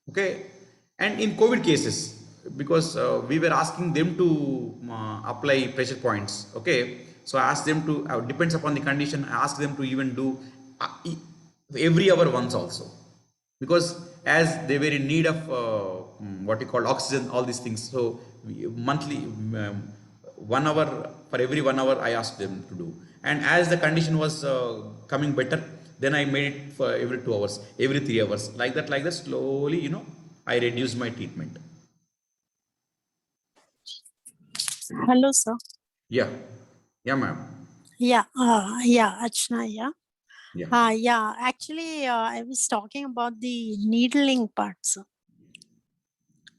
Okay. And in COVID cases, because we were asking them to apply pressure points. Okay. So I asked them to, depends upon the condition, I asked them to even do every hour once also, because as they were in need of what you call oxygen, all these things. So monthly, 1 hour, for every 1 hour I asked them to do. And as the condition was coming better, then I made it for every 2 hours, every 3 hours, like that slowly, I reduced my treatment. Hello, sir. Yeah. Yeah, ma'am. Yeah, Archana, yeah. Yeah. Yeah, actually, I was talking about the needling part, sir.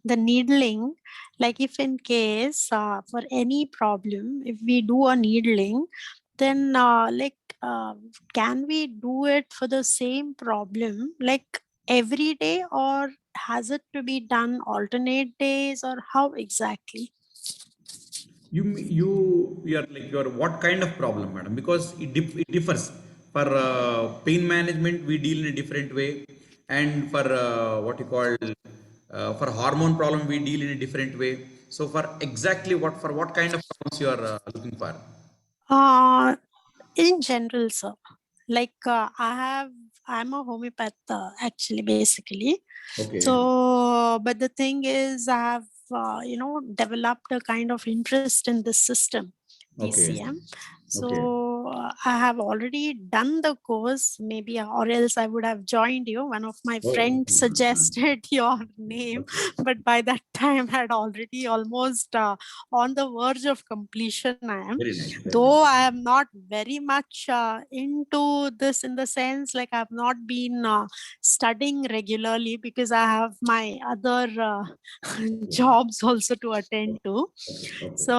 The needling, like if in case for any problem, if we do a needling, then can we do it for the same problem, like every day, or has it to be done alternate days, or how exactly? You are like, your what kind of problem, madam? Because it differs. For pain management, we deal in a different way, and for what you call for hormone problem, we deal in a different way. So for exactly what kind of problems you are looking for? In general, sir, like I'm a homeopath actually, basically. Okay. So, but the thing is, I have developed a kind of interest in this system, Okay. PCM. So Okay. I have already done the course, maybe, or else I would have joined you. One of my Oh. friends suggested your name, Okay. but by that time I had already almost on the verge of completion. I am, Very nice. Very though nice. I am not very much into this, in the sense like I've not been studying regularly, because I have my other jobs also to attend to. Okay. Okay. So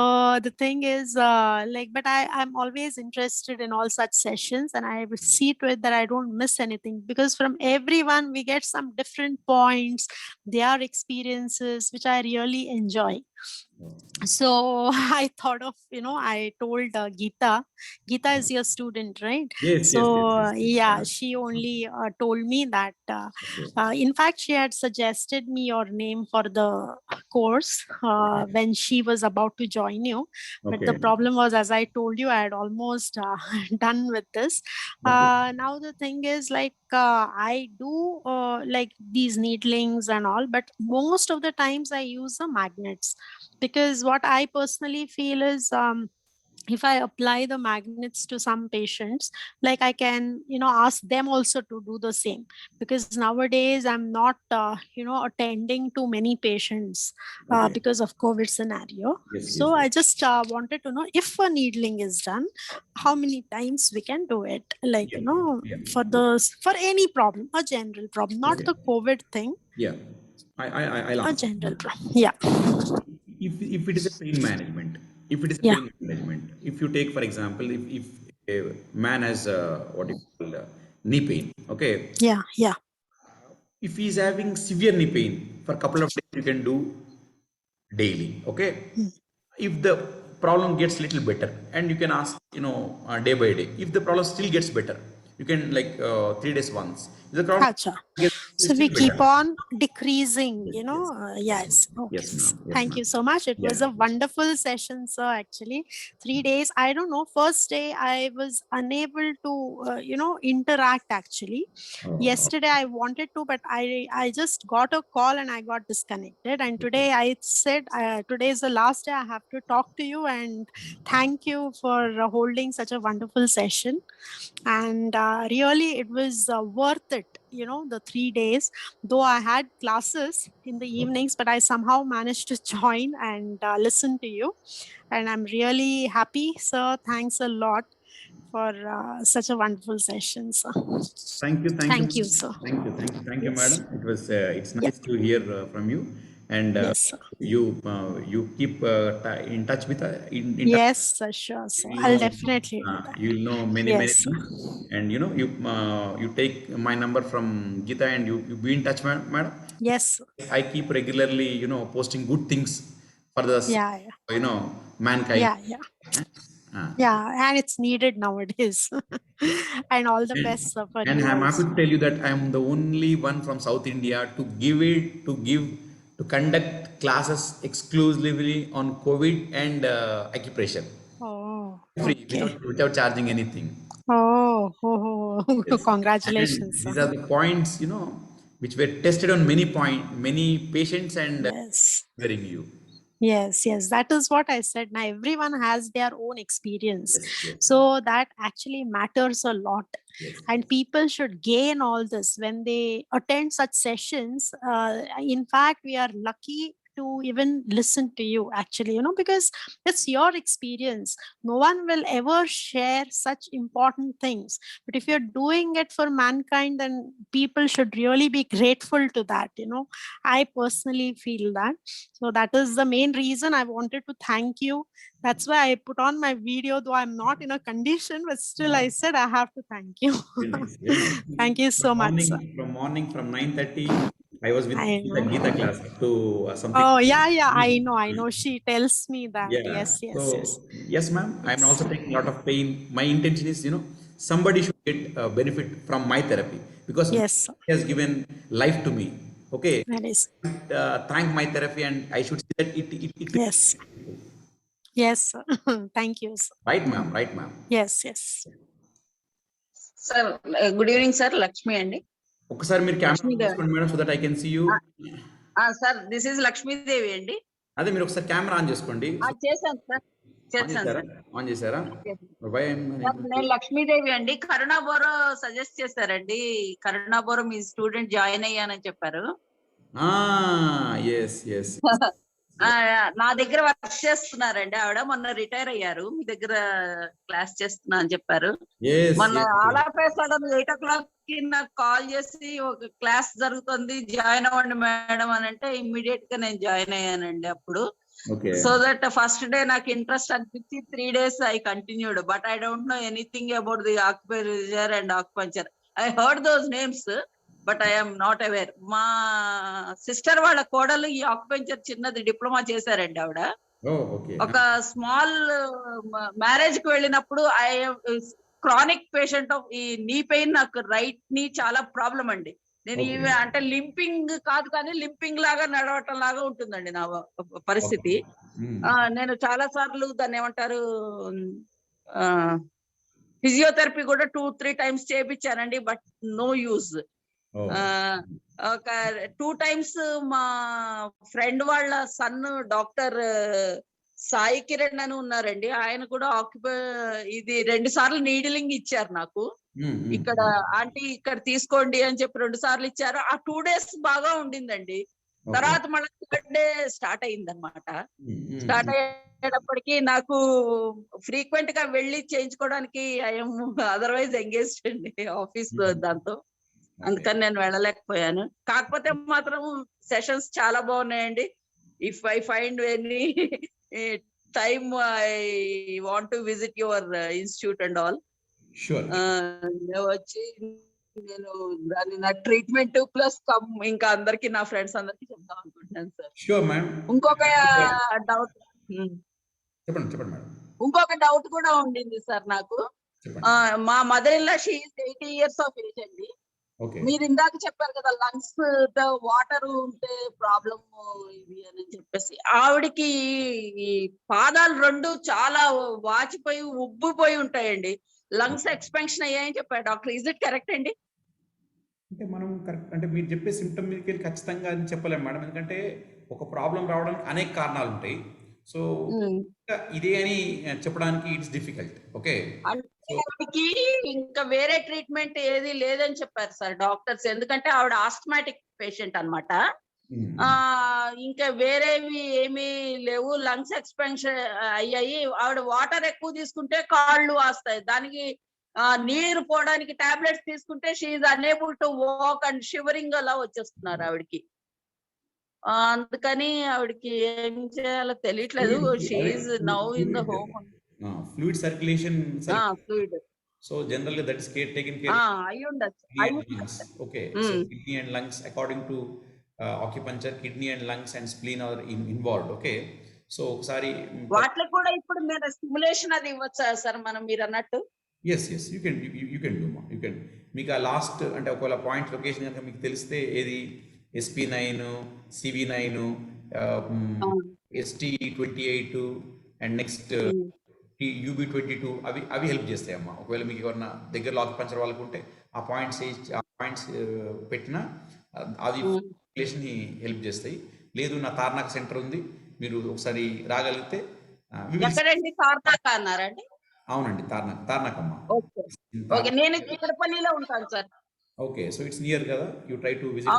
the thing is, but I'm always interested in all such sessions, and I will see to it that I don't miss anything, because from everyone we get some different points, their experiences, which I really enjoy. So I thought of, I told Geeta is your student, right? Yes, So yes, yes, yes, yes, yeah, madam. she only told me that Okay. in fact she had suggested me your name for the course when she was about to join you. But the Okay. problem was, as I told you, I had almost done with this. Okay. Now the thing is, like, I do like these needlings and all, but most of the times I use the magnets, because what I personally feel is, if I apply the magnets to some patients, like, I can, ask them also to do the same, because nowadays I'm not attending to many patients Okay. because of COVID scenario. Yes, So yes, I yes. just wanted to know, if a needling is done, how many times we can do it, like, Yeah. Yeah. for any problem, a general problem, not Okay. the COVID thing, Yeah. I'll a answer. general problem. Yeah. If it is a pain management, if it is a Yeah. pain management, if you take for example, if a man has what you call knee pain, okay, Yeah. Yeah. if he is having severe knee pain for a couple of days, you can do daily, okay. Mm. If the problem gets little better, and you can ask, day by day, if the problem still gets better, you can like 3 days once. If the problem Acha. gets So we still better. keep on decreasing, Yes, yes, yes, yes. ma'am. Okay. Yes, ma'am. Yes, Thank ma'am. you so much. It was Yeah. a wonderful session, sir, actually. 3 days. I don't know. First day, I was unable to, interact actually. Oh, Yesterday, I wanted to, but I just got a call and I got disconnected. And today, I said, today is the last day I have to talk to you. And thank you for holding such a wonderful session. And really, it was worth it, the 3 days, though I had classes in the evenings, but I somehow managed to join and listen to you. And I'm really happy, sir. Thanks a lot for such a wonderful session, sir. thank you, Thank you, madam. sir. Thank you, Yes. madam. It's Yeah. nice to hear from you, and Yes, sir. you keep in touch with in touch. Yes, sir. Sure, sir. You'll I'll know, definitely do that. you'll know many Yes, sir. things, and you take my number from Geeta, and you be in touch, madam. Yes, sir. I keep regularly, posting good things for the Yeah, yeah. mankind. Yeah, yeah. Ah. Yeah, and it's needed nowadays. And all the best, sir, for And you I'm happy also. to tell you that I'm the only one from South India to conduct classes exclusively on COVID and acupressure, Oh, free, okay. without charging anything. Oh, Yes. And congratulations, sir. these are the points, which were tested on many patients, and Yes. wearing you. Yes, that is what I said. Now, everyone has their own experience. Yes, yes, So that actually matters a lot. yes, And people should gain all this when they attend such sessions. In fact, we are lucky to even listen to you, actually, because it's your experience. No one will ever share such important things. But if you're doing it for mankind, then people should really be grateful to that. I personally feel that. So that is the main reason I wanted to thank you. That's why I put on my video, though I'm not in a condition, but still I said I have to thank you. very nice, very nice. Thank you so much, sir. From morning from 9:30, I was with I know. Geeta class up to something. Oh, yeah, I know. She tells me that. Yeah. Yes. So yes, ma'am. I'm Yes. also taking a lot of pain. My intention is, somebody should get benefit from my therapy, because my Yes, sir. therapy has given life to me. Okay. That is. Thank my therapy, and I should say that it Yes. Yes, sir. Thank you, sir. right, ma'am. Right, ma'am. Yes. Sir good evening sir Lakshmi అండి ఒకసారి మీరు camera Lakshmidevi చూసుకోండి madam, so that I can see you. Sir this is Lakshmidevi అండి అదే మీరు ఒకసారి camera on చేసుకోండి. చేశాను సార్ ఆన్ చేశారా? ఆన్ చేశారా? సార్ నేను లక్ష్మీదేవి అండి. కరుణాబోరో సజెస్ట్ చేశారండి. కరుణాబోరో మీ స్టూడెంట్ జాయిన్ అయ్యానని చెప్పారు. ఎస్ నా దగ్గర వర్క్ చేస్తున్నారండి ఆవిడ. మొన్న రిటైర్ అయ్యారు. మీ దగ్గర క్లాస్ చేస్తున్నా అని చెప్పారు. మొన్న ఆలాపేసాడు 8 o'clock కి నాకు కాల్ చేసి, ఒక క్లాస్ జరుగుతుంది, జాయిన్ అవ్వండి మేడం అని అంటే ఇమ్మీడియట్ గా నేను జాయిన్ అయ్యానండి అప్పుడు. సో దట్ ఫస్ట్ డే నాకు ఇంట్రెస్ట్ అనిపించి 3 days I continued. But I don't know anything about the acupuncture and acupuncture. I heard those names, but I'm not aware. మా సిస్టర్ వాళ్ళ కోడలు ఈ ఆక్యుపెంచర్ చిన్నది డిప్లొమా చేశారండి ఆవిడ. ఒక స్మాల్ మ్యారేజ్ కి వెళ్ళినప్పుడు క్రానిక్ పేషెంట్ ఆఫ్ ఈ నీ పెయిన్, నాకు రైట్ నీ చాలా ప్రాబ్లం అండి. నేను అంటే లింపింగ్ కాదు కానీ లింపింగ్ లాగా నడవటం లాగా ఉంటుందండి నా పరిస్థితి. నేను చాలా సార్లు దాన్ని ఏమంటారు ఫిజియోథెరపీ కూడా 2-3 times చేయించానండి, బట్ నో యూజ్. ఒక 2 times మా ఫ్రెండ్ వాళ్ళ సన్ డాక్టర్ సాయి కిరణ్ అని ఉన్నారండి, ఆయన కూడా ఇది 2 సార్లు నీడిలింగ్ ఇచ్చారు నాకు. ఇక్కడ ఆంటీ ఇక్కడ తీసుకోండి అని చెప్పి 2 సార్లు ఇచ్చారు. ఆ 2 days బాగా ఉండిందండి. తర్వాత మళ్ళీ 3rd day స్టార్ట్ అయింది అనమాట. స్టార్ట్ అయ్యేటప్పటికి నాకు ఫ్రీక్వెంట్ గా వెళ్ళి చేయించుకోవడానికి ఐఎమ్ అదర్వైజ్ ఎంగేజ్డ్ అండి ఆఫీస్ దాంతో, అందుకని నేను వెళ్ళలేకపోయాను. కాకపోతే మాత్రం సెషన్స్ చాలా బాగున్నాయండి. If I find any time I want to visit your institute and all. వచ్చి నేను దాన్ని నా ట్రీట్మెంట్ ప్లస్ ఇంకా అందరికి నా ఫ్రెండ్స్ అందరికి చెప్దాం అనుకుంటున్నాను సార్. ఇంకొక డౌట్ ఇంకొక డౌట్ కూడా ఉండింది సార్ నాకు. మా mother in law she is 80 years of age అండి. మీరు ఇందాక చెప్పారు కదా లంగ్స్ వాటర్ ఉంటే ప్రాబ్లమ్ ఇవి అని చెప్పేసి, ఆవిడకి ఈ పాదాలు 2 చాలా వాచిపోయి ఉబ్బిపోయి ఉంటాయండి. లంగ్స్ ఎక్స్పెన్షన్ అయ్యాయని చెప్పారు డాక్టర్. ఇస్ ఇట్ కరెక్ట్ అండి? అంటే మనం కరెక్ట్ అంటే మీరు చెప్పే సిమ్టమ్ మీదకి వెళ్ళి ఖచ్చితంగా అని చెప్పలేము మేడం, ఎందుకంటే ఒక ప్రాబ్లం రావడానికి అనేక కారణాలు ఉంటాయి. సో ఇదే అని చెప్పడానికి ఇట్స్ డిఫికల్ట్. ఓకే, ఇంకా వేరే ట్రీట్మెంట్ ఏది లేదని చెప్పారు సార్ డాక్టర్స్, ఎందుకంటే ఆవిడ ఆస్మాటిక్ పేషెంట్ అన్నమాట. ఇంకా వేరేవి ఏమీ లేవు, లంగ్స్ ఎక్స్పెన్షన్ అయ్యాయి. ఆవిడ వాటర్ ఎక్కువ తీసుకుంటే కాళ్ళు వాస్తాయి, దానికి నీరు పోవడానికి టాబ్లెట్స్ తీసుకుంటే she is unable to walk and shivering అలా వచ్చేస్తున్నారు ఆవిడకి. అందుకని ఆవిడకి ఏం చేయాలో తెలియట్లేదు. She is now in the home. Fluid circulation, fluid. So generally that is taken care. అయి ఉండొచ్చు. Okay, so kidney and lungs according to acupuncture, kidney and lungs and spleen are involved. Okay, so ఒకసారి వాటిలో కూడా ఇప్పుడు మీరు stimulation అది ఇవ్వచ్చా sir మనం మీరు అన్నట్టు? yes you can do ma, you can. మీకు ఆ లాస్ట్ అంటే ఒకవేళ పాయింట్ లొకేషన్ కనుక మీకు తెలిస్తే ఏది SP9, CV9, ST28 and next UB22 అవి హెల్ప్ చేస్తాయి అమ్మా. ఒకవేళ మీకు ఎవరన్నా దగ్గరలో ఆక్యుపంచర్ వాళ్ళకు ఉంటే ఆ పాయింట్స్ పెట్టినా అది హెల్ప్ చేస్తాయి. లేదు నా తార్నాక్ సెంటర్ ఉంది, మీరు ఒకసారి రాగలిగితే. అవునండి, తార్నాక్ అమ్మా. నేను ఇక్కడ పల్లిలో ఉంటాను sir. Okay, so it's near కదా, you try to visit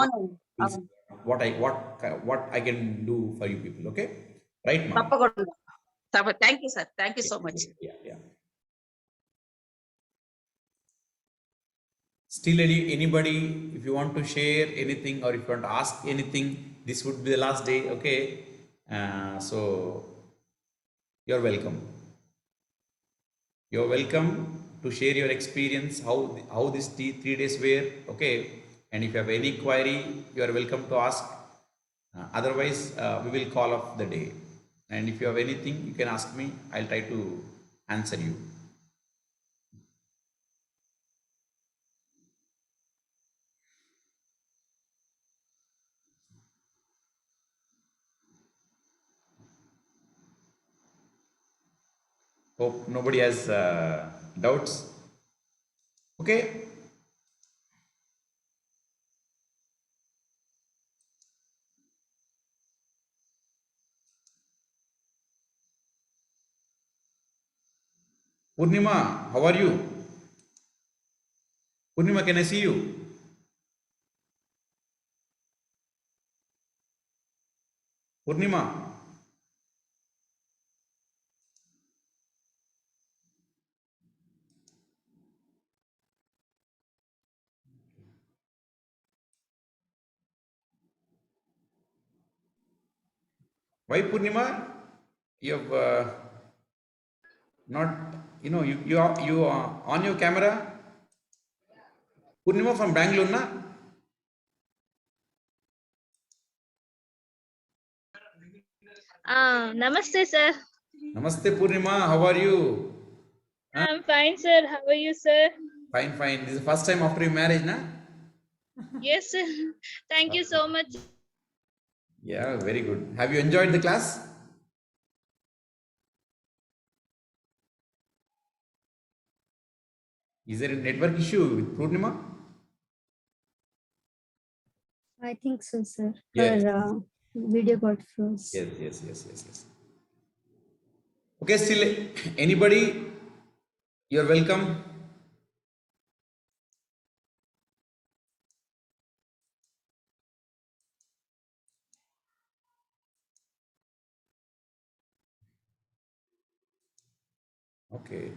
what I can do for you people. Okay, right ma'am? తప్పకుండా. Thank you sir, thank you so much. Still anybody, if you want to share anything or if you want to ask anything, this would be the last day. Okay, so you're welcome to share your experience, how these 3 days were. Okay, and if you have any query, you are welcome to ask. Otherwise we will call off the day, and if you have anything you can ask me, I'll try to answer you. Hope nobody has doubts. Okay, Purnima, how are you? Purnima, can I see you? Purnima. Why Purnima? You have not, you are on your camera. Purnima from Bangalore, na? Namaste, sir. Namaste Purnima, how are you? I'm fine, sir. How are you, sir? Fine, fine. This is the first time after your marriage, na? Yes, sir. Thank you so much. Yeah, very good. Have you enjoyed the class? Is there a network issue with Purnima? I think so, sir. Yes. Her video got froze. Yes. Okay, still anybody? You're welcome. Okay.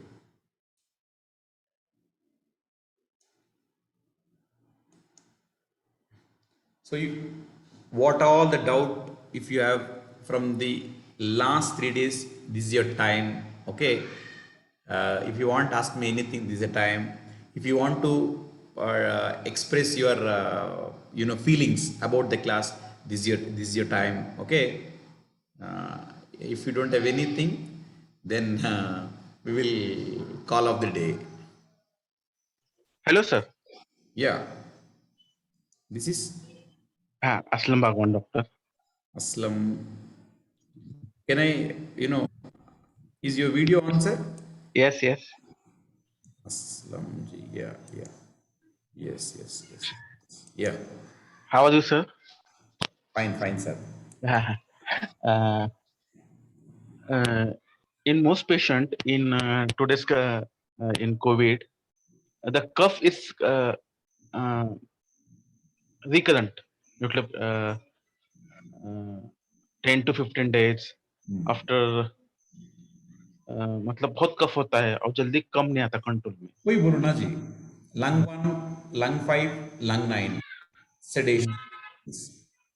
So what all the doubt if you have from the last 3 days, this is your time. Okay. If you want ask me anything, this is the time. If you want to express your feelings about the class, this is your time. Okay. If you don't have anything, then we will call off the day. Hello, sir. Yeah. This is Aslam Bhagwan, doctor. Aslam. Can I, is your video on, sir? Yes. Aslam ji, yeah. Yes. Yeah. How are you, sir? Fine, sir. Uh, in most patient in today's in COVID, the cough is recurrent. मतलब 10 to 15 days after मतलब बहुत कफ होता है और जल्दी कम नहीं आता control में. कोई बोलो ना जी. Lung 1, lung 5, lung 9. Sedation.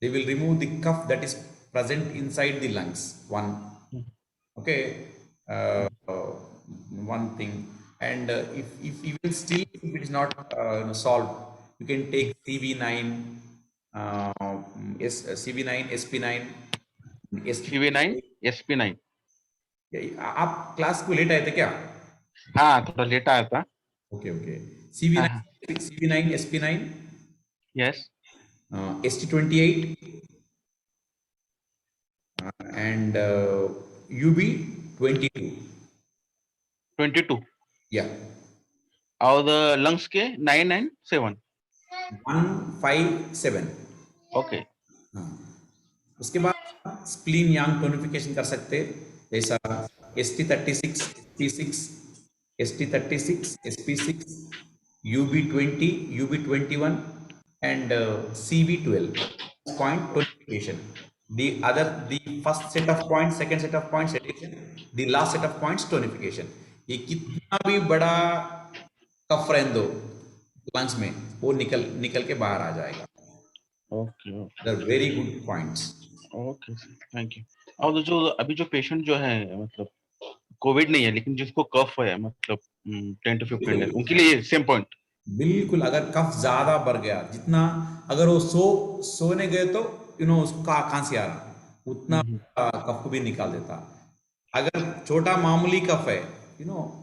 They will remove the cough that is present inside the lungs. One. Okay. One thing. And if even still if it is not solved, you can take CV9, CV9, SP9, CV9, SP9. आप class को late आए थे क्या? हाँ, थोड़ा late आया था. Okay. CV9, SP9. Yes. ST28 and UB22. 22. Yeah. और लंग्स के 9 and 7. 1, 5, 7. ओके. उसके बाद स्प्लीन यांग टोनिफिकेशन कर सकते जैसा ST36, SP6, ST36, SP6, UB20, UB21 and CV12 point tonification. The first set of points, second set of points sedation, the last set of points tonification. ये कितना भी बड़ा कफ रहने दो लंग्स में वो निकल के बाहर आ जाएगा. Okay. They're very good points. Okay, thank you. और जो अभी जो पेशेंट जो है मतलब कोविड नहीं है लेकिन जिसको कफ है मतलब 10 to 15 डेज उनके लिए सेम पॉइंट. बिल्कुल. अगर कफ ज्यादा बढ़ गया जितना अगर वो सोने गए तो उसका खांसी आ रहा उतना कफ को भी निकाल देता. अगर छोटा मामूली कफ है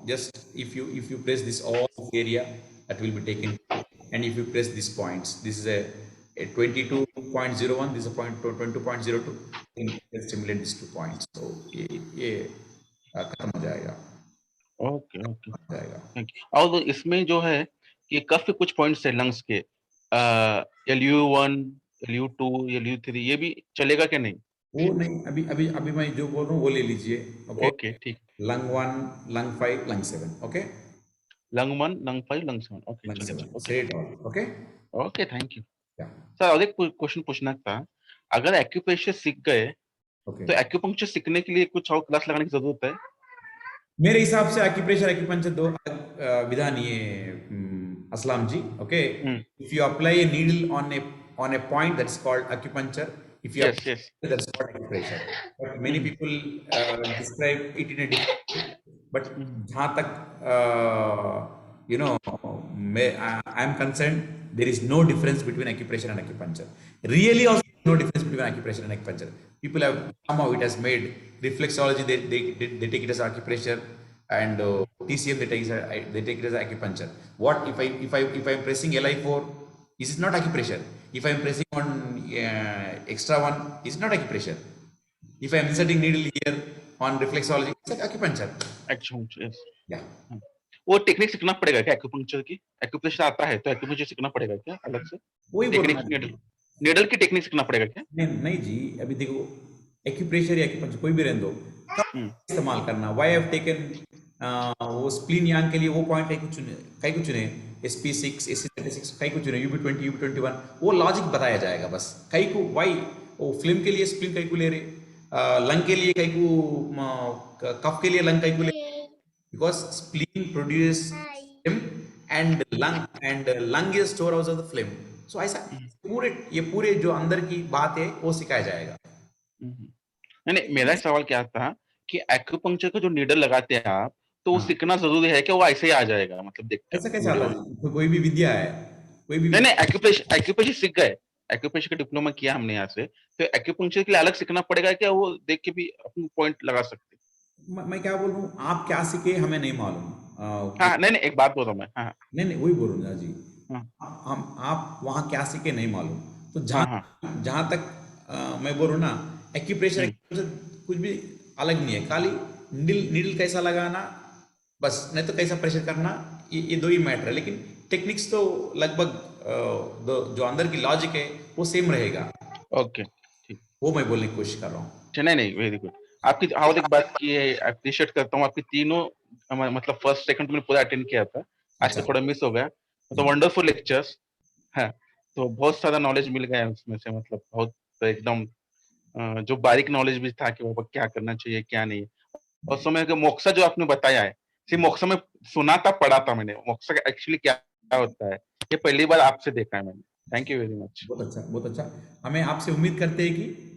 just if you press this all area that will be taken and if you press these points, this is a 22.01, this is a point 22.02, and stimulate these 2 points. So ये खत्म हो जाएगा. ओके. Thank you. और इसमें जो है कि कफ के कुछ पॉइंट्स है लंग्स के LU1, LU2, LU3 ये भी चलेगा क्या नहीं? वो नहीं. अभी मैं जो बोल रहा हूँ वो ले लीजिए. ओके, ठीक. Lung 1, lung 5, lung 7. Okay. Lung 1, lung 5, lung 7. Okay. Lung 7. Say it all. Okay. Okay, thank you. Yeah. Sir और एक क्वेश्चन पूछना था. अगर एक्यूप्रेशर सीख गए तो एक्यूपंक्चर सीखने के लिए कुछ और क्लास लगाने की जरूरत है? मेरे हिसाब से एक्यूप्रेशर दो विधान ये असलाम जी. Okay. If you apply a needle on a point, that's called acupuncture. If you yes. That's called acupressure. But many people describe it in a different way. But जहाँ तक I am concerned, there is no difference between acupressure and acupuncture. Really, also no difference between acupressure and acupuncture. people have somehow it has made reflexology. They take it as acupressure, and TCM they take it as acupuncture. What if I'm pressing LI4? Is it not acupressure? If I'm pressing on extra one, is it not acupressure? If I'm inserting needle here on reflexology, it's like acupuncture. Acupuncture, yes. Yeah. वो technique सीखना पड़ेगा क्या acupuncture की? Acupressure आता है तो acupuncture सीखना पड़ेगा क्या अलग से? वही टेक्निक बोलना। नीडल की टेक्निक सीखना पड़ेगा क्या? नहीं जी, अभी देखो एक्यूप्रेशर या एक्यूपंक्चर कोई भी रहने दो, कब इस्तेमाल करना। व्हाई हैव टेकन वो स्प्लीन यांग के लिए वो पॉइंट कहीं कुछ चुने SP6 SC36 कहीं कुछ चुने UB20 UB21, वो लॉजिक बताया जाएगा बस। कहीं को व्हाई वो फिल्म के लिए स्प्लीन कहीं को ले रहे, लंग के लिए कहीं को, कफ के लिए लंग कहीं को ले, because spleen produce film and lung is store house of the film. सो ऐसा पूरे जो अंदर की बात है वो सिखाया जाएगा। नहीं, मेरा सवाल क्या था कि एक्यूपंक्चर का जो नीडल लगाते हैं आप, तो वो सीखना जरूरी है कि वो ऐसे ही आ जाएगा? मतलब देखते ऐसा कैसे आता है? कोई भी विद्या है, कोई भी नहीं एक्यूप्रेशर सीख गए, एक्यूप्रेशर का डिप्लोमा किया हमने यहाँ से, तो एक्यूपंक्चर के लिए अलग सीखना पड़ेगा क्या? वो देख के भी अपनी पॉइंट लगा सकते? मैं क्या बोल रहा हूँ, आप क्या सीखे हमें नहीं मालूम। हाँ नहीं एक बात बोल रहा हूँ मैं। हाँ नहीं वही बोल रहा हूँ जी। हम आप वहाँ क्या सीखे नहीं मालूम, तो जहाँ तक मैं बोल रहा हूँ ना, एक्यूप्रेशर कुछ भी अलग नहीं है, खाली नीडल कैसा लगाना बस, नहीं तो कैसा प्रेशर करना, ये दो ही मैटर है। लेकिन टेक्निक्स तो लगभग जो अंदर की लॉजिक है वो सेम रहेगा। ओके ठीक, वो मैं बोलने की कोशिश कर रहा हूँ। नहीं वेरी गुड। आपकी और एक बात की है, अप्रिशिएट करता हूँ आपकी तीनों, मतलब फर्स्ट सेकंड मैंने पूरा अटेंड किया था, आज तो थोड़ा मिस हो गया, तो वंडरफुल लेक्चर्स है, तो बहुत सारा नॉलेज मिल गया उसमें से, मतलब बहुत एकदम जो बारीक नॉलेज भी था कि वो क्या करना चाहिए क्या नहीं। और समय का मोक्सा जो आपने बताया है, सिर्फ मोक्सा में सुना था, पढ़ा था मैंने, मोक्सा एक्चुअली क्या होता है ये पहली बार आपसे देखा है मैंने। Thank you very much. बहुत अच्छा। हमें आपसे उम्मीद करते हैं कि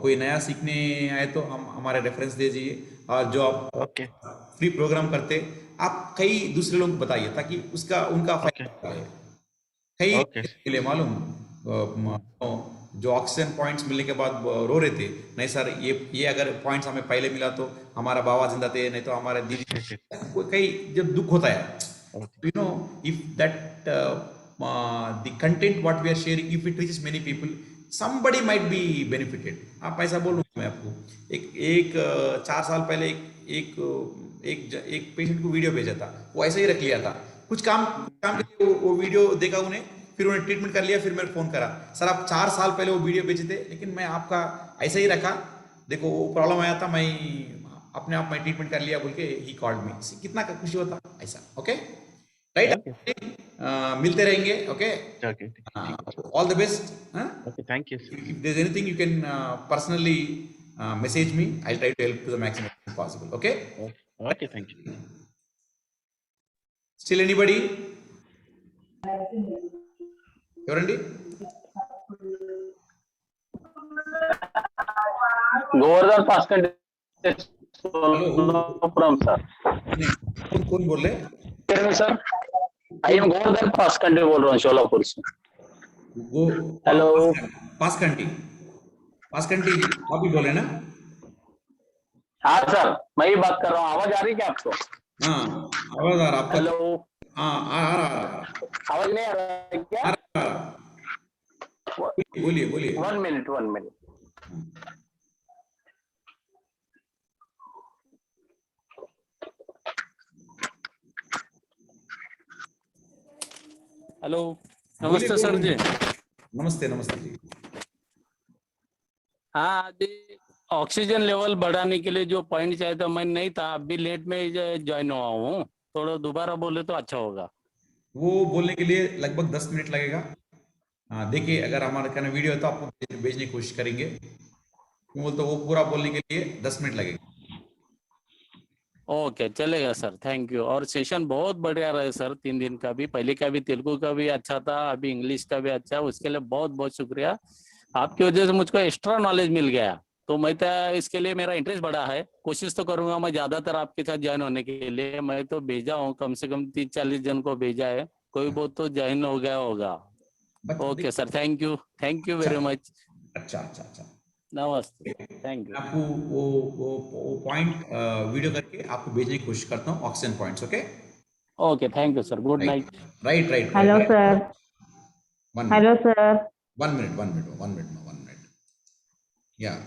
कोई नया सीखने आए तो हम हमारे रेफरेंस दीजिए, और जो आप फ्री प्रोग्राम करते आप कई दूसरे लोगों को बताइए, ताकि उनका फायदा है। कई मालूम जो ऑक्सीजन पॉइंट्स मिलने के बाद रो रहे थे, नहीं सर ये अगर पॉइंट्स हमें पहले मिला तो हमारा बाबा जिंदा थे, नहीं तो हमारे दीदी, कई जब दुख होता है, if that the content what we are sharing, if it reaches many people, somebody might be benefited। आप ऐसा बोलूँ मैं आपको, एक 4 साल पहले एक पेशेंट को वीडियो भेजा था, वो ऐसे ही रख लिया था, कुछ काम के लिए वो वीडियो देखा उन्हें, फिर उन्हें ट्रीटमेंट कर लिया, फिर मेरे फोन करा, सर आप 4 साल पहले वो वीडियो भेजे थे, लेकिन मैं आपका ऐसे ही रखा, देखो वो प्रॉब्लम आया था, मैं अपने आप में ट्रीटमेंट कर लिया बोल के ही कॉल्ड मी। कितना खुशी होता ऐसा। ओके राइट, मिलते रहेंगे। Okay, all the best. Okay thank you. If there is anything you can personally message me, I'll try to help to the maximum possible. Okay, okay, thank you. Still anybody? ఎవరండి? गोवर्धन पासकंड from sir. कौन बोल रहे? Sir I am Govardhan पासकंड बोल रहा हूँ शोलापुर से। हेलो पासकंटी आप ही बोल रहे ना? हाँ सर मैं ही बात कर रहा हूँ, आवाज आ रही क्या आपको? हाँ आवाज आ रहा आपका। हेलो हाँ आ रहा। आवाज नहीं आ रहा है क्या? बोलिए। 1 मिनट। हेलो नमस्ते सर जी। नमस्ते जी। हाँ जी, ऑक्सीजन लेवल बढ़ाने के लिए जो पॉइंट चाहिए था मैं नहीं था, अभी लेट में ज्वाइन हुआ हूँ, थोड़ा दोबारा बोले तो अच्छा होगा। वो बोलने के लिए लगभग 10 मिनट लगेगा। हाँ देखिए, अगर हमारा कहना वीडियो है तो आपको भेजने की कोशिश करेंगे, तो वो पूरा बोलने के लिए 10 मिनट लगेगा। ओके चलेगा सर, थैंक यू। और सेशन बहुत बढ़िया रहे सर, 3 दिन का भी, पहले का भी तेलुगु का भी अच्छा था, अभी इंग्लिश का भी अच्छा है, उसके लिए बहुत बहुत शुक्रिया। आपकी वजह से मुझको एक्स्ट्रा नॉलेज मिल गया, तो मैं तो इसके लिए मेरा इंटरेस्ट बढ़ा है, कोशिश तो करूंगा मैं ज्यादातर आपके साथ ज्वाइन होने के लिए। मैं तो भेजा हूँ, कम से कम 30-40 जन को भेजा है, कोई बहुत तो ज्वाइन हो गया होगा। Okay sir, thank you very much. अच्छा। नमस्ते, थैंक यू। मैं आपको वो पॉइंट वीडियो करके आपको भेजने की कोशिश करता हूँ, oxygen points. Okay, okay, thank you sir, good right night. Right right hello right. Sir. 1 hello minute, sir. 1 minute, 1 minute, 1 minute, 1 minute. Yeah.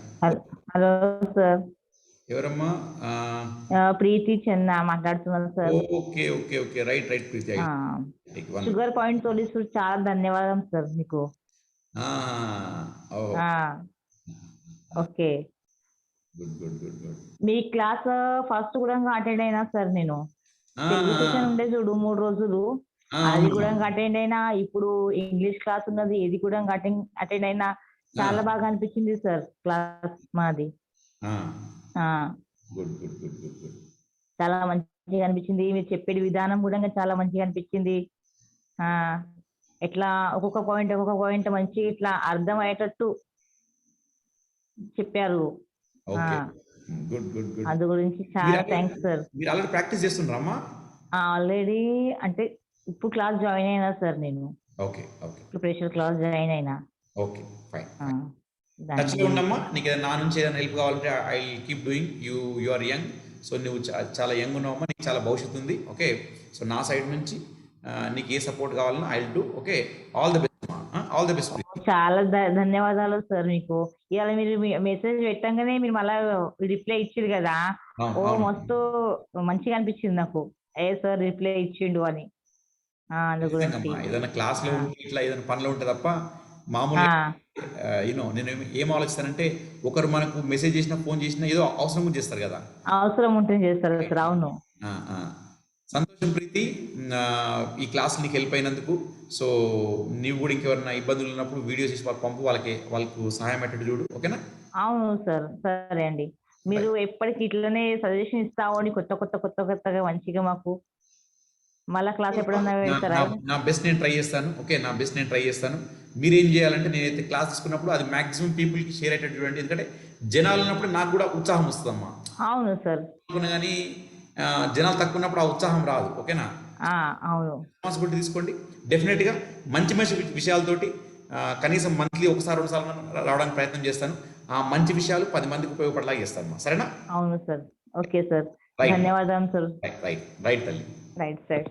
Hello sir. ఎవరమ్మా? ప్రీతి చెన్న మాట్లాడుతున్నాను సార్. Okay okay okay, right right Preethi. Sugar point తోలిస్తూ చాలా ధన్యవాదం sir మీకు. Okay, good good good good. మీ class first కూడా attend అయినా సార్ నేను. తెలుగు సెషన్ ఉండే చూడు 3 రోజులు, అది కూడా అటెండ్ అయినా. ఇప్పుడు ఇంగ్లీష్ క్లాస్ ఉన్నది, ఇది కూడా అటెండ్ అయినా. చాలా బాగా అనిపించింది సార్ క్లాస్ మాది. Good good good good good. చాలా మంచిగా అనిపించింది. మీరు చెప్పేది విధానం కూడా చాలా మంచిగా అనిపించింది. ఎట్లా ఒక్కొక్క పాయింట్ మంచి ఇట్లా అర్థం అయ్యేటట్టు చెప్పారు. Okay, good good good. అందు గురించి చాలా థ్యాంక్స్ సార్. మీరు ఆల్రెడీ ప్రాక్టీస్ చేస్తున్నారమ్మా? ఆల్రెడీ అంటే ఇప్పుడు క్లాస్ జాయిన్ అయినా సార్ నేను. Okay okay, preparation class join అయినా. Okay fine. టచ్ లో ఉండమ్మా. నీకు నా నుంచి ఏదైనా హెల్ప్ కావాలంటే I keep doing. You are young, so నువ్వు చాలా యంగ్ ఉన్నావమ్మా, నీకు చాలా భవిష్యత్తు ఉంది. ఓకే, సో నా సైడ్ నుంచి నీకు ఏ సపోర్ట్ కావాలన్నా I will do. Okay, all the best, all the best. చాలా ధన్యవాదాలు సార్ మీకు. ఇవాళ మీరు మెసేజ్ పెట్టంగానే మీరు మళ్ళీ రిప్లై ఇచ్చిండు కదా, మస్తు మంచిగా అనిపించింది నాకు. సార్ రిప్లై ఇచ్చిండు అని. ఏదైనా క్లాస్ లో ఉంటే ఇట్లా ఏదైనా పనిలో ఉంటే తప్ప మామూలుగా నేను ఏం ఆలోచిస్తానంటే, ఒకరు మనకు మెసేజ్ చేసినా ఫోన్ చేసినా ఏదో అవసరం చేస్తారు కదా, అవసరం ఉంటుంది చేస్తారు సార్. అవును, సంతోషం ప్రీతి. ఈ క్లాస్ నీకు హెల్ప్ అయినందుకు. సో నీవు కూడా ఇంకెవరైనా ఇబ్బందులు ఉన్నప్పుడు వీడియోస్ చేసి వాళ్ళకి పంపు, వాళ్ళకు సహాయం అయ్యేటట్టు చూడు. ఓకేనా? అవును సార్. సరే అండి, మీరు ఎప్పటికి ఇట్లనే సజెషన్ ఇస్తామని కొత్తగా మంచిగా మాకు మళ్ళా క్లాస్ ఎప్పుడన్నా పెడతారా? నా బెస్ట్ నేను ట్రై చేస్తాను. ఓకే, నా బెస్ట్ నేను ట్రై చేస్తాను. మీరేం చేయాలంటే, నేనైతే క్లాస్ తీసుకున్నప్పుడు అది మాక్సిమం పీపుల్కి షేర్ అయ్యేటట్టు చూడండి. ఎందుకంటే జనాలు ఉన్నప్పుడు నాకు కూడా ఉత్సాహం వస్తుందమ్మా. అవును సార్. కానీ జనాలు తక్కువ ఉన్నప్పుడు ఆ ఉత్సాహం రాదు. ఓకేనా? అవును. రెస్పాన్సిబిలిటీ తీసుకోండి. డెఫినెట్గా మంచి మంచి విషయాలతోటి కనీసం మంత్లీ ఒకసారి 2 సార్లు రావడానికి ప్రయత్నం చేస్తాను. ఆ మంచి విషయాలు 10 మందికి ఉపయోగపడేలా చేస్తాను. సరేనా? అవును సార్. ఓకే సార్, ధన్యవాదాలు సార్. రైట్ రైట్ తల్లి. Right sir.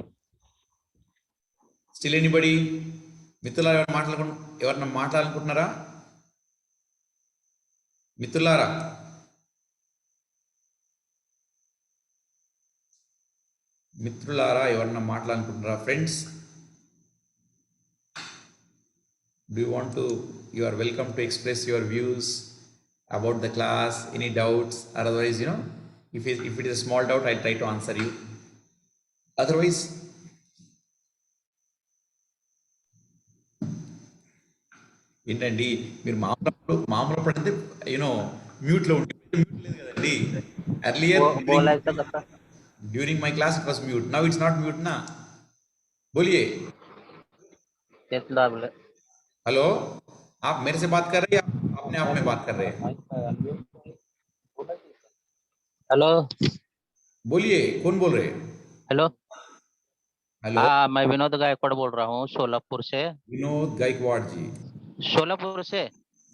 Still anybody? మిత్రులారా ఎవరన్నా మాట్లాడాలనుకుంటున్నారా? మిత్రులారా, ఎవరన్నా మాట్లాడాలనుకుంటున్నారా? Friends, do you want to, you are welcome to express your views about the class, any doubts, or otherwise, if it is a small doubt, I'll try to answer you. Otherwise, ఏంటండి మీరు మామూలు అంటే mute లో ఉంటుంది, mute లేదు కదండి. Earlier during my class it was mute, now it's not mute ना. बोलिए. हेलो, आप मेरे से बात कर रहे हैं, आप अपने आप में बात कर रहे हैं? हेलो, बोलिए, कौन बोल रहे हैं? हेलो हेलो, मैं विनोद गायकवाड़ बोल रहा हूँ सोलापुर से। विनोद गायकवाड़ जी? सोलापुर से।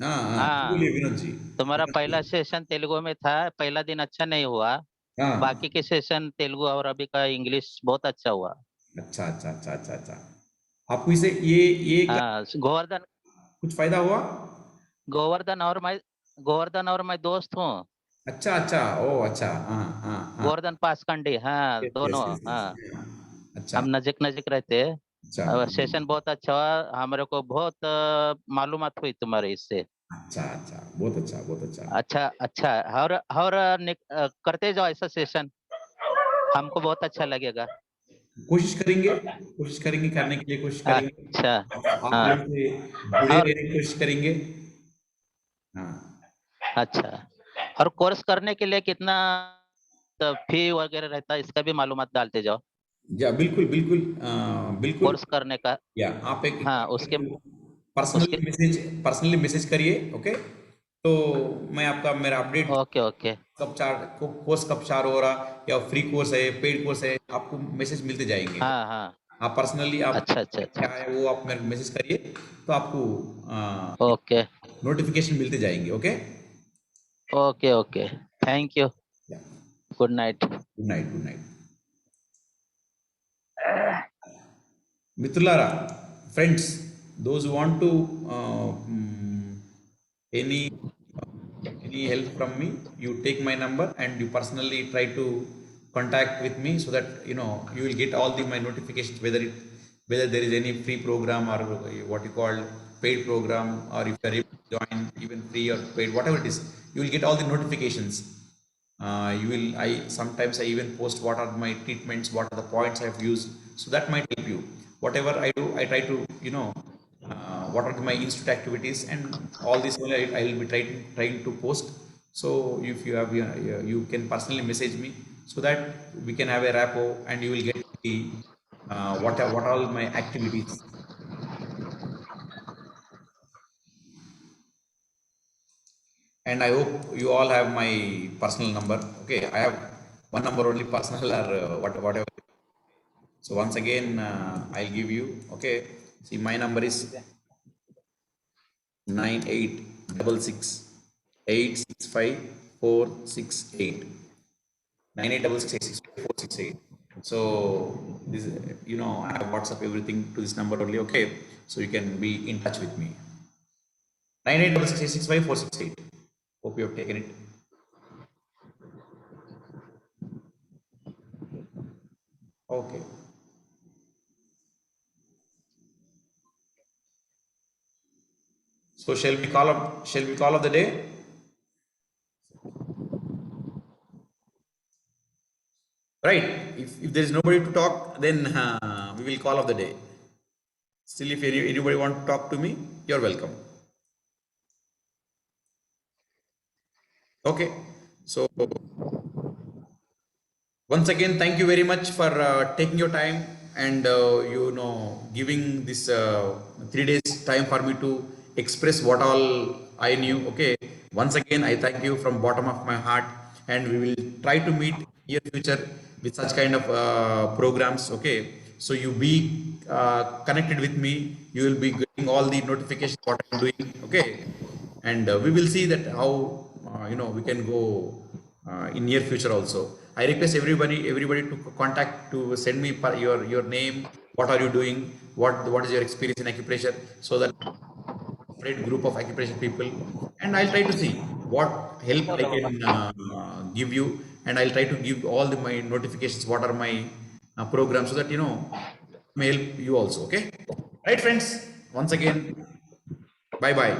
हाँ, बोलिए विनोद जी। तुम्हारा पहला सेशन तेलुगु में था, पहला दिन अच्छा नहीं हुआ। बाकी के सेशन तेलुगु और अभी का इंग्लिश बहुत अच्छा हुआ। अच्छा अच्छा अच्छा अच्छा अच्छा, आपको इसे ये गोवर्धन कुछ फायदा हुआ? गोवर्धन और मैं दोस्त हूँ। अच्छा अच्छा, ओ अच्छा, गोवर्धन पासखंडी, दोनों। अच्छा, हम नजदीक रहते। सेशन बहुत अच्छा हुआ, हमारे को बहुत मालूमात हुई तुम्हारे इससे। अच्छा अच्छा, बहुत अच्छा बहुत अच्छा। अच्छा अच्छा, और करते जाओ ऐसा सेशन, हमको बहुत अच्छा लगेगा। कोशिश करेंगे करने के लिए कोशिश करेंगे। अच्छा, जुड़े रहने की कोशिश करेंगे। अच्छा, और कोर्स करने के लिए कितना फी वगैरह रहता है, इसका भी मालूमात डालते जाओ। या बिल्कुल बिल्कुल बिल्कुल, कोर्स करने का। या आप एक उसके पर्सनली मैसेज करिए। ओके, तो मैं आपका मेरा अपडेट, ओके कोर्स कब चालू हो रहा, या फ्री कोर्स है, पेड कोर्स है, आपको मैसेज मिलते जाएंगे। आप पर्सनली आप क्या है वो आप मेरे मैसेज करिए, तो आपको ओके नोटिफिकेशन मिलते जाएंगे। Okay, Okay, okay. Thank you. Yeah. Good night. Good night. Good night. Mitulara, friends, those who want to any help from me, you take my number and you personally try to contact with me, so that you will get all my notifications, whether there is any free program or what you call paid program, or if you are able to join even free or paid, whatever it is, you will get all the notifications. Sometimes I even post what are my treatments, what are the points I have used, so that might help you. Whatever I do, I try to what are my institute activities, and all this I will be trying to post. So if you have you can personally message me, so that we can have a rapport, and you will get the what are all my activities. And I hope you all have my personal number. Okay, I have one number only, personal, or whatever. So once again, I'll give you. Okay, see, my number is 9866865468. 9866865468. So this, I have WhatsApp everything to this number only. Okay, so you can be in touch with me. 9866865468. Hope you have taken it. Okay. So shall we call of the day? Right. If there is nobody to talk, then we will call of the day. Still, if anybody want to talk to me, you're welcome. Okay. So once again, thank you very much for taking your time and giving this 3 days time for me to express what all I knew. Okay. Once again, I thank you from bottom of my heart, and we will try to meet in future with such kind of programs. Okay. So you be connected with me. You will be getting all the notifications what I'm doing. Okay. And we will see that how we can go in near future also. I request everybody to contact, to send me your name, what are you doing, what is your experience in acupressure, so that separate group of acupressure people, and I'll try to see what help I can give you, and I'll try to give all my notifications, what are my programs, so that may help you also. Okay, right, friends? Once again, bye bye.